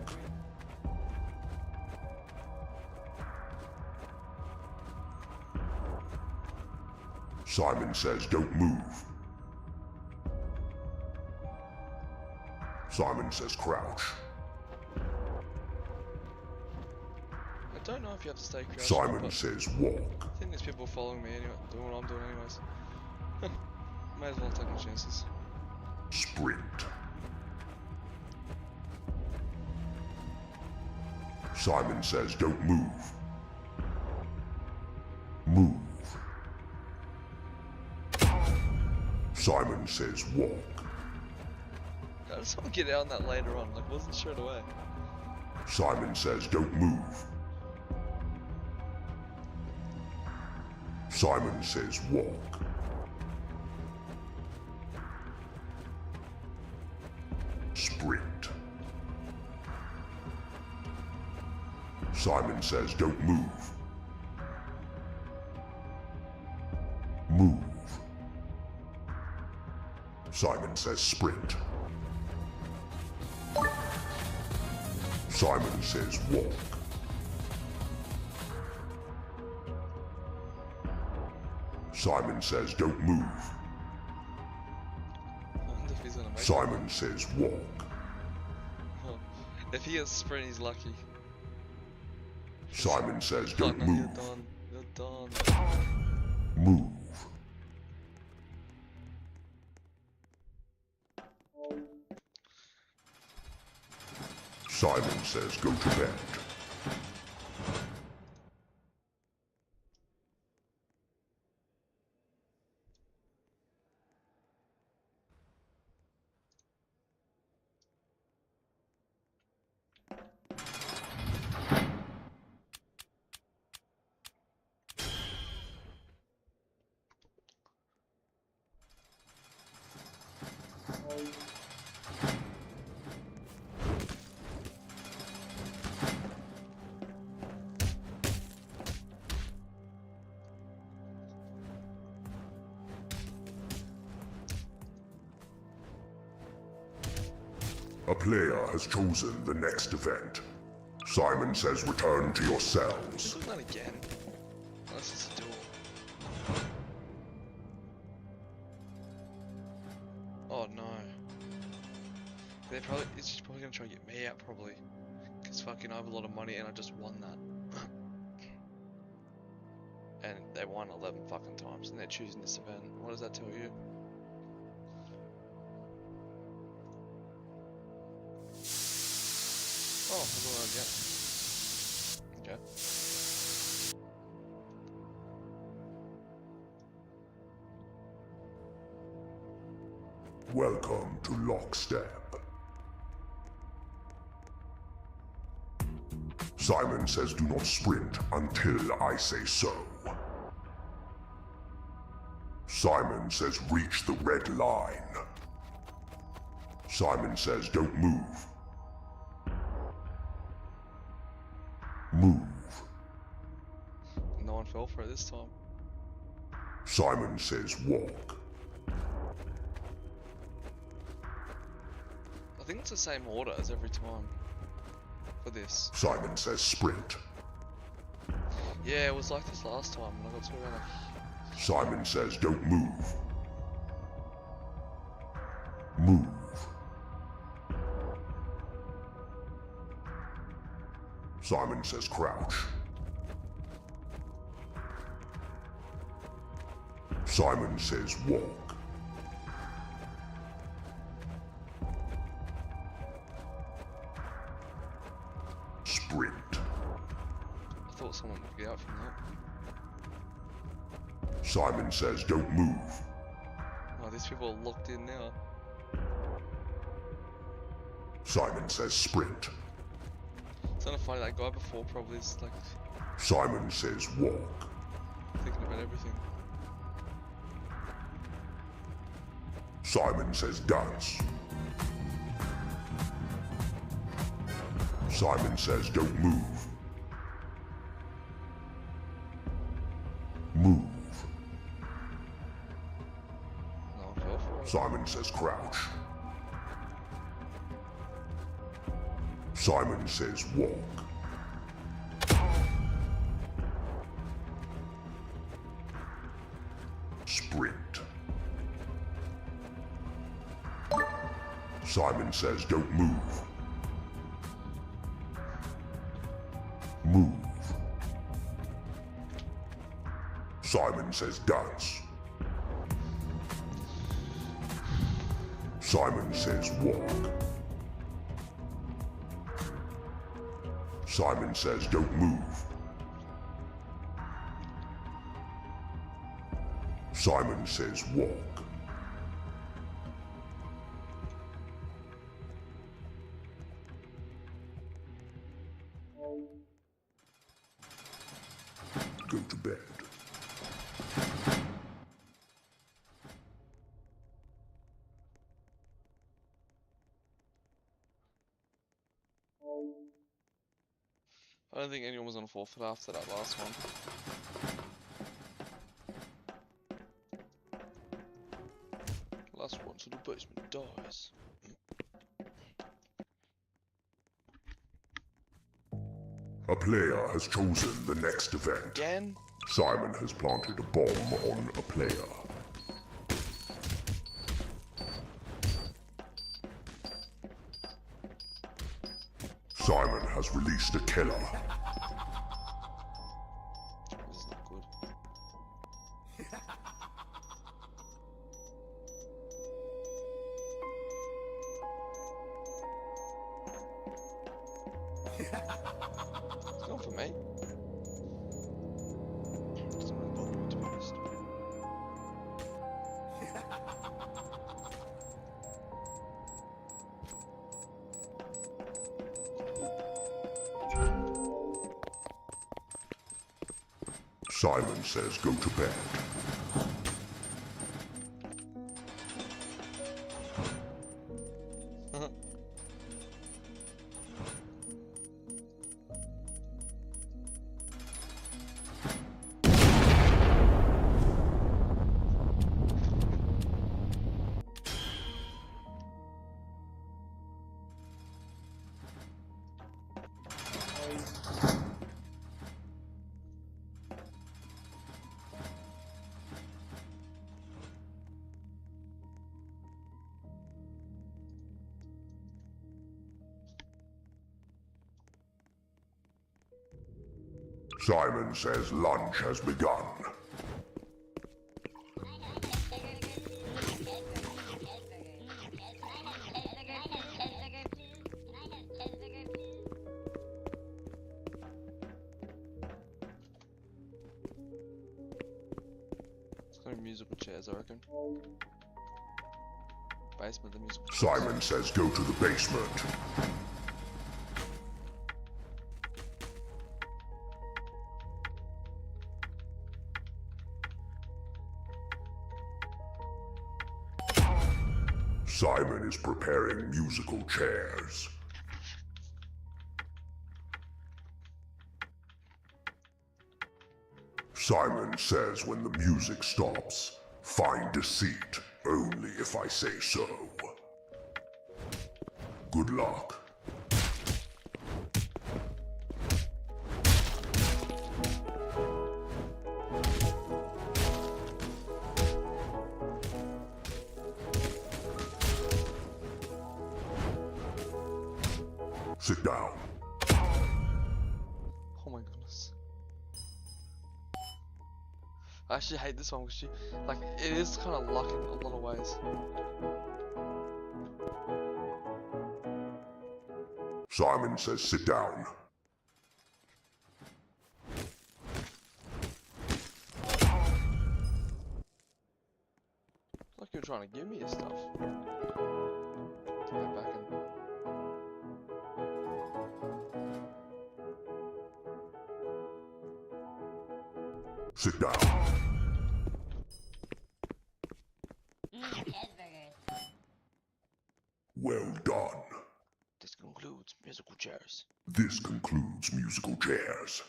Simon says don't move. Simon says crouch. I don't know if you have to stay crouched. Simon but says walk. I think there's people following me anyway, doing what I'm doing anyways. Might as well take my chances. Sprint. Simon says don't move. Move. Simon says walk. I just want to get out on that later on, like wasn't straight away. Simon says don't move. Simon says walk. Sprint. Simon says don't move. Move. Simon says sprint. Simon says walk. Simon says don't move. I wonder if he's gonna make it. Simon says walk. Oh, if he gets sprint, he's lucky. Simon says Oh, don't no, move. You're done. Move. Simon says go to bed. A player has chosen the next event. Simon says return to your cells. Look that again. Unless it's a duel. Oh no. It's just probably gonna try and get me out probably. Cause fucking I have a lot of money and I just won that. And they won 11 fucking times and they're choosing this event. What does that tell you? Oh, what do I get? Okay. Welcome to Lockstep. Simon says do not sprint until I say so. Simon says reach the red line. Simon says don't move. Move. No one fell for it this time. Simon says walk. I think it's the same order as every time for this. Simon says sprint. Yeah, it was like this last time when I got to around like... Simon says don't move. Move. Simon says crouch. Simon says walk. Sprint. I thought someone would get out from that. Simon says don't move. Oh, these people are locked in now. Simon says sprint. It's kind of funny, that guy before probably is like Simon says walk. thinking about everything. Simon says dance. Simon says don't move. Move. No one fell for it. Simon says crouch. Simon says walk. Sprint. Simon says don't move. Move. Simon says dance. Simon says walk. Simon says don't move. Simon says walk. Go to bed. I don't think anyone was on forfeit after that last one. Last one to the basement dies. A player has chosen the next event. Again? Simon has planted a bomb on a player. Simon has released a killer. This is not good. It's going for me. Doesn't really bother me, to be honest. Simon says go to bed. Simon says lunch has begun. It's gonna be musical chairs, I reckon. Basement, the musical chairs. Simon says go to the basement. Simon is preparing musical chairs. Simon says when the music stops, find a seat, only if I say so. Good luck. Sit down. Oh my goodness. I actually hate this one because it is kind of luck in a lot of ways. Simon says sit down. It's like you're trying to give me your stuff. Go back and... Sit down. Cheeseburgers. Well done. This concludes musical chairs. This concludes musical chairs.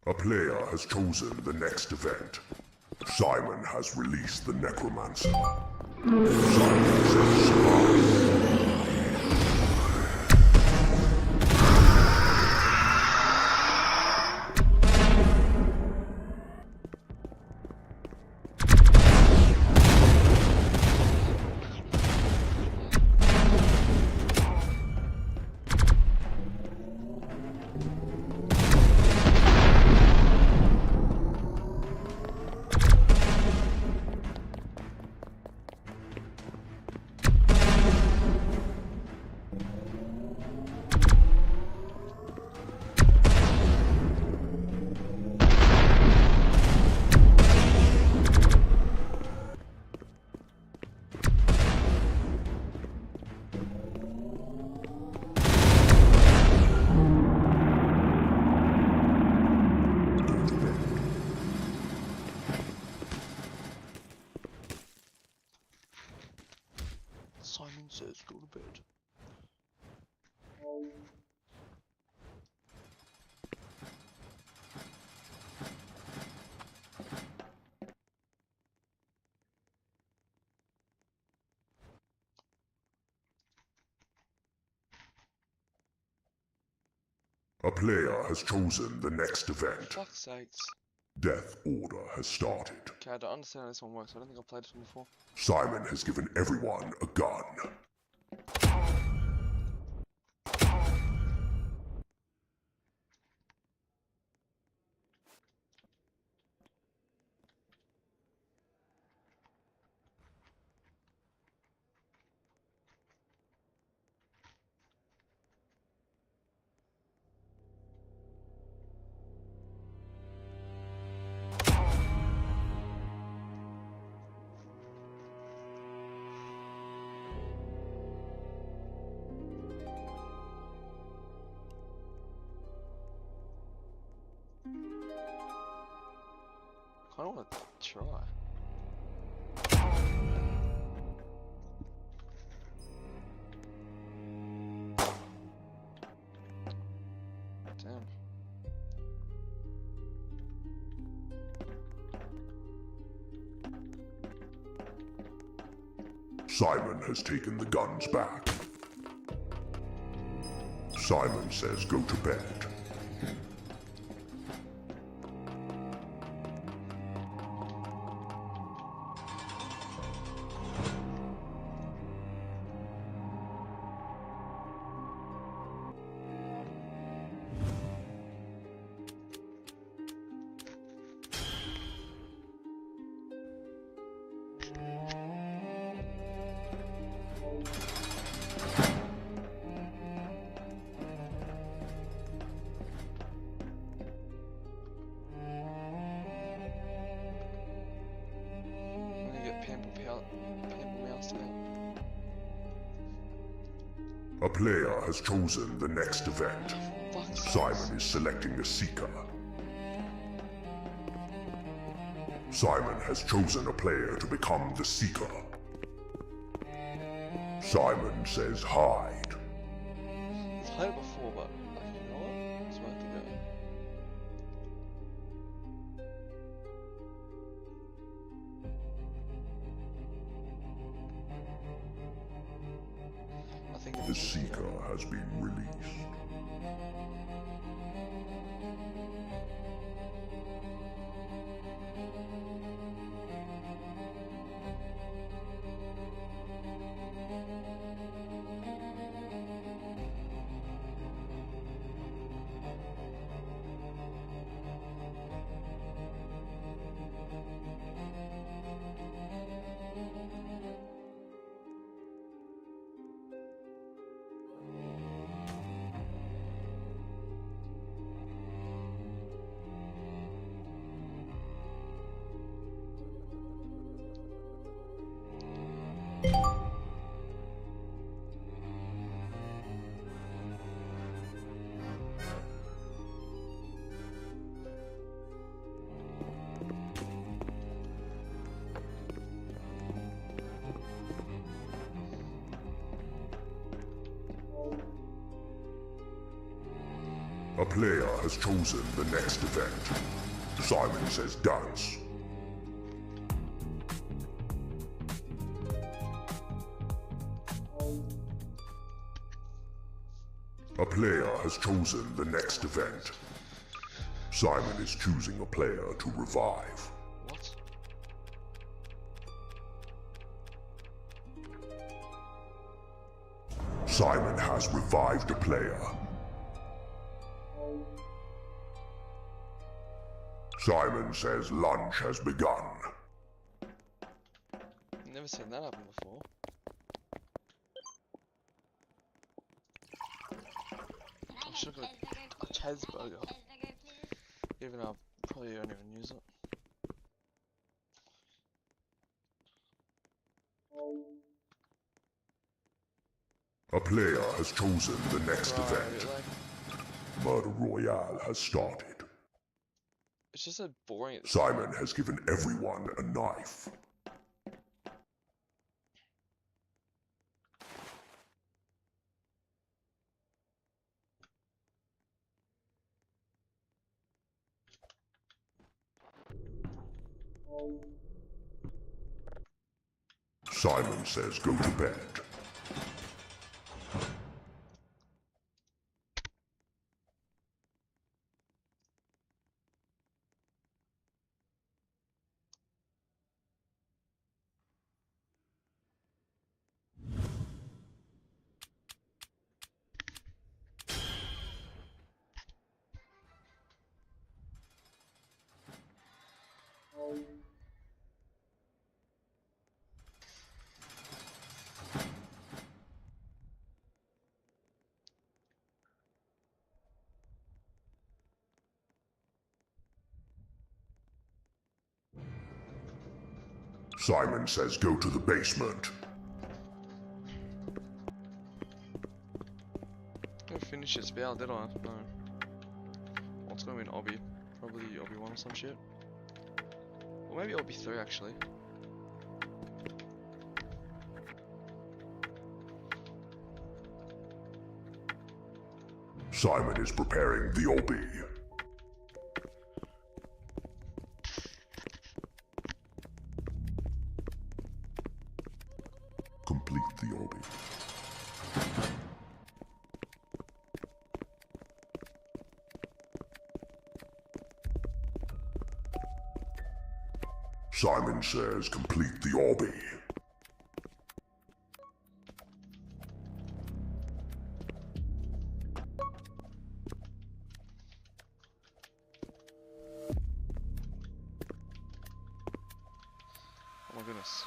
A player has chosen the next event. Simon has released the necromancer. Simon says survive. Simon says go to bed. A player has chosen the next event. Fuck's sakes. Death Order has started. Okay, I don't understand how this one works. I don't think I've played this one before. Simon has given everyone a gun. I don't want to try. Damn. Simon has taken the guns back. Simon says go to bed. A player has chosen the next event. Simon is selecting a seeker. Simon has chosen a player to become the Seeker. Simon says hide. I've played it before, but like, you know what? It's worth a go. I think The Seeker has been released. A player has chosen the next event. Simon says dance. A player has chosen the next event. Simon is choosing a player to revive. What? Simon has revived a player. Simon says lunch has begun. Never seen that happen before. I should have a cheeseburger. Even though I probably don't even use it. A player has chosen the next Right, event. like, Murder Royale has started. it's just so boring. Simon has given everyone a knife. Simon says go to bed. Simon says go to the basement. I didn't finish this spell, did I? No. What's going to be an obby? Probably obby 1 or some shit. Or maybe obby 3 actually. Simon is preparing the obby. Complete the obby. Simon says complete the obby. Oh my goodness.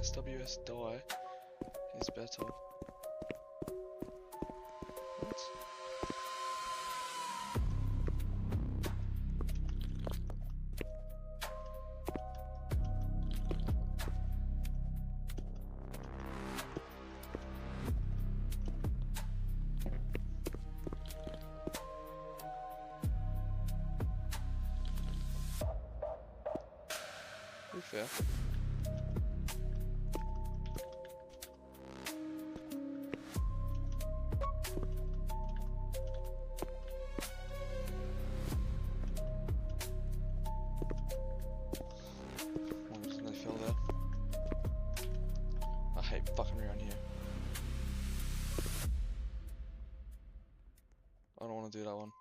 XWS die is better. What? Pretty fair. They fell there. I hate fucking around here. I don't want to do that one.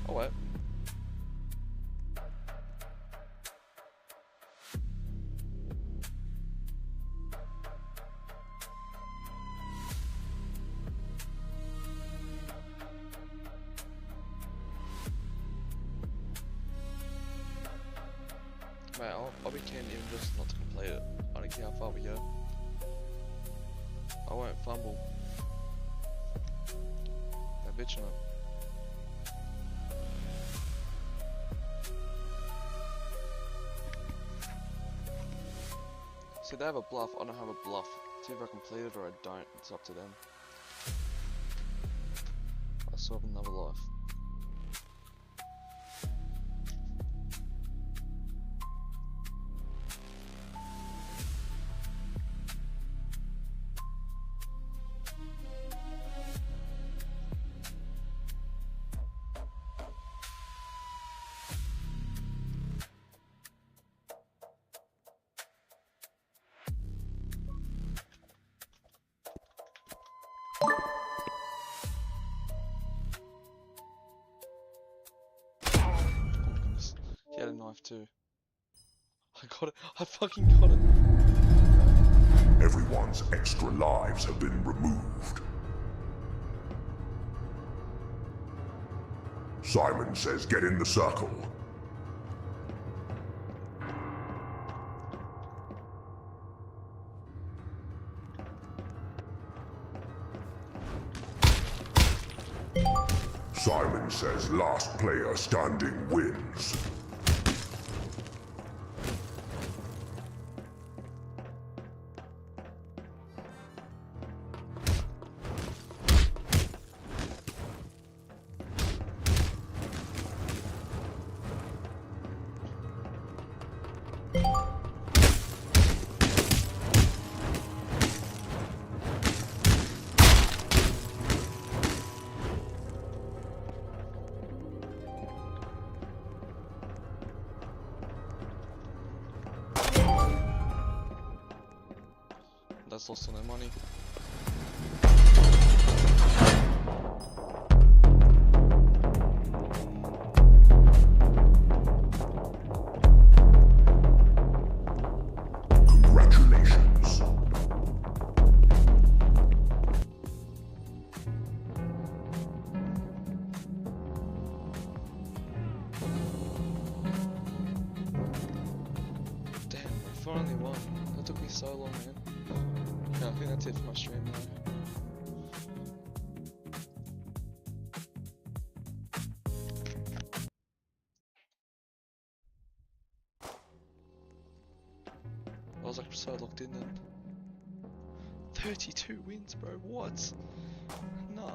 Oh wait. Mate, I'll be keen even just not to complete it. I don't care how far we go. I won't fumble. They're bitching it. See, they have a bluff, I don't have a bluff. See if I complete it or I don't, it's up to them. I still have another life. He had a knife too. I got it. I fucking got it. Everyone's extra lives have been removed. Simon says get in the circle. Simon says last player standing wins. That's lost on their money. Congratulations. Damn, I finally won. That took me so long, man. Yeah, I think that's it for my stream now. I was like so locked in then. 32 wins, bro, what? Nah.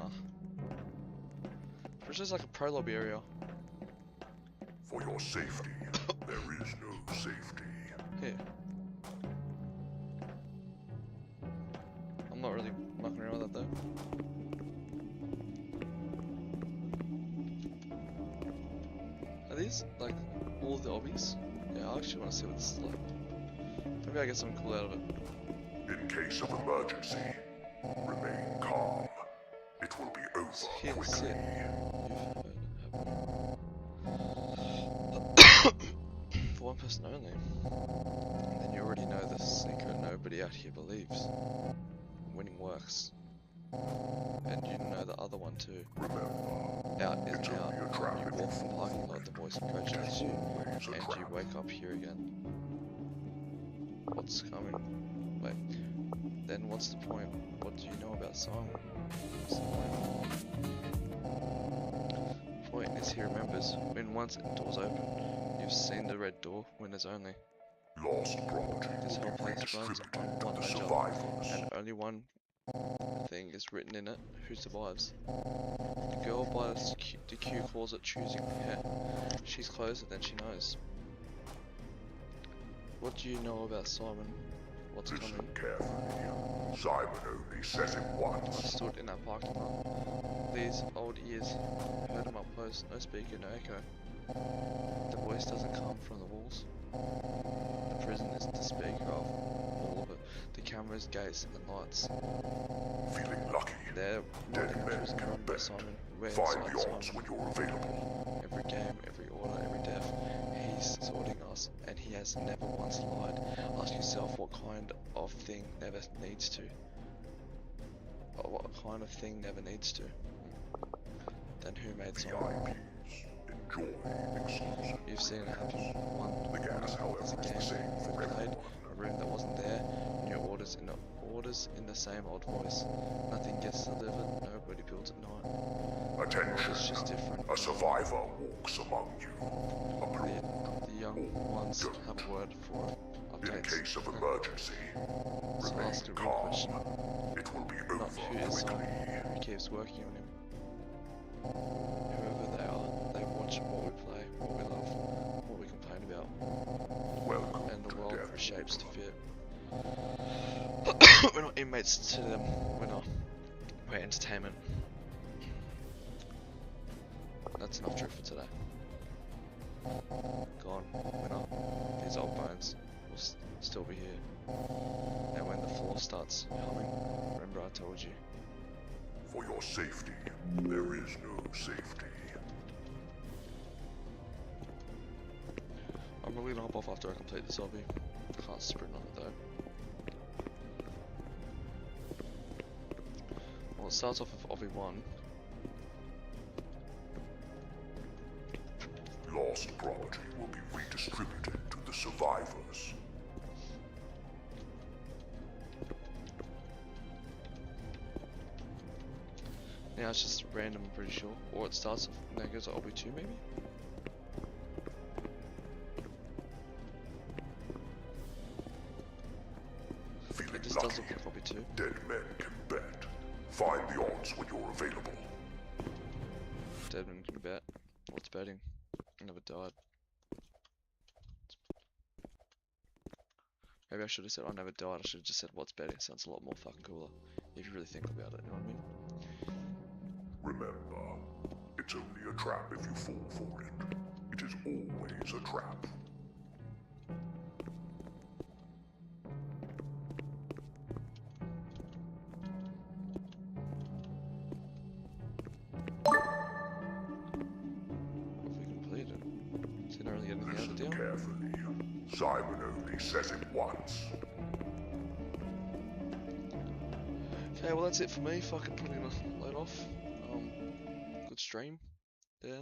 It's just like a pro lobby area. For your safety, there is no safety. Here. I'm not really mucking around with that though. Are these like all the obbies? Yeah, I actually want to see what this is like. Maybe I get something cool out of it. In case of emergency, remain calm. It will be over Here, quickly. sit. For one person only. And then you already know the secret nobody out here believes. Winning works. And you know the other one too. Remember, Out is it's out. only a trap You if walk the you parking fall. lot, the voice congratulates you, Always a and you trap. wake up here again. what's coming. Wait, then what's the point? What do you know about Simon? What's the point? Point is he remembers when once the door's open. You've seen the red door, winners only. Lost property This will whole be place runs redistributed on to one the ledger, survivors. and only one thing is written in it: who survives. The girl by the queue calls it choosing. Yeah, she's closer than she knows. What do you know about Simon? What's Listen coming? carefully. Simon only says it I once. stood in that parking lot. These old ears heard him up close. No speaker, no echo. The voice doesn't come from the walls. The prison isn't the speaker of all of it. The cameras, gates, and the lights. Feeling lucky? They're Dead running men prison can run by bet. Simon. We're Find inside the odds Simon. when you're available. Every game, every order, every death. He's sorting us, and he has never once lied. Ask yourself what kind of thing never needs to. Or what kind of thing never needs to. Then who made Simon? VIPs. Enjoy exclusive. You've seen it happen. One The gas, however, is a is the game same for played, everyone. a room that wasn't there, new orders in the same old voice. Nothing gets delivered, nobody builds at night. Attention. It's just different. A survivor walks among you. Applaud. The young ones have a word for it. In Updates. case of emergency, So remain ask a real calm. question. It will be Not over who is Simon, quickly. who keeps working on him. Whoever they are, they watch what we play, what we love, what we complain about, Welcome and the to world Death reshapes to Walker. fit. We're not inmates to them, we're entertainment. That's enough truth for today. Gone, winner. These old bones will still be here. And when the floor starts humming, remember I told you. For your safety, there is no safety. I'm really gonna hop off after I complete this obby. I can't sprint on it though. Well, it starts off with obby 1. Lost property will be redistributed to the survivors. Now it's just random, I'm pretty sure. Or it starts off, now it goes to obby 2 maybe? Feeling It just does lucky? look like obby 2. Dead men can bet. Find the odds when you're available. Deadman can bet. What's betting? I never died. Maybe I should have said I never died. I should have just said what's betting. Sounds a lot more fucking cooler. If you really think about it, you know what I mean? Remember, it's only a trap if you fall for it. It is always a trap. What if we complete it? So you don't really get anything out of the Listen deal? carefully. Simon only says it once. Okay, well that's it for me. Fucking putting the load off. Good stream. Yeah.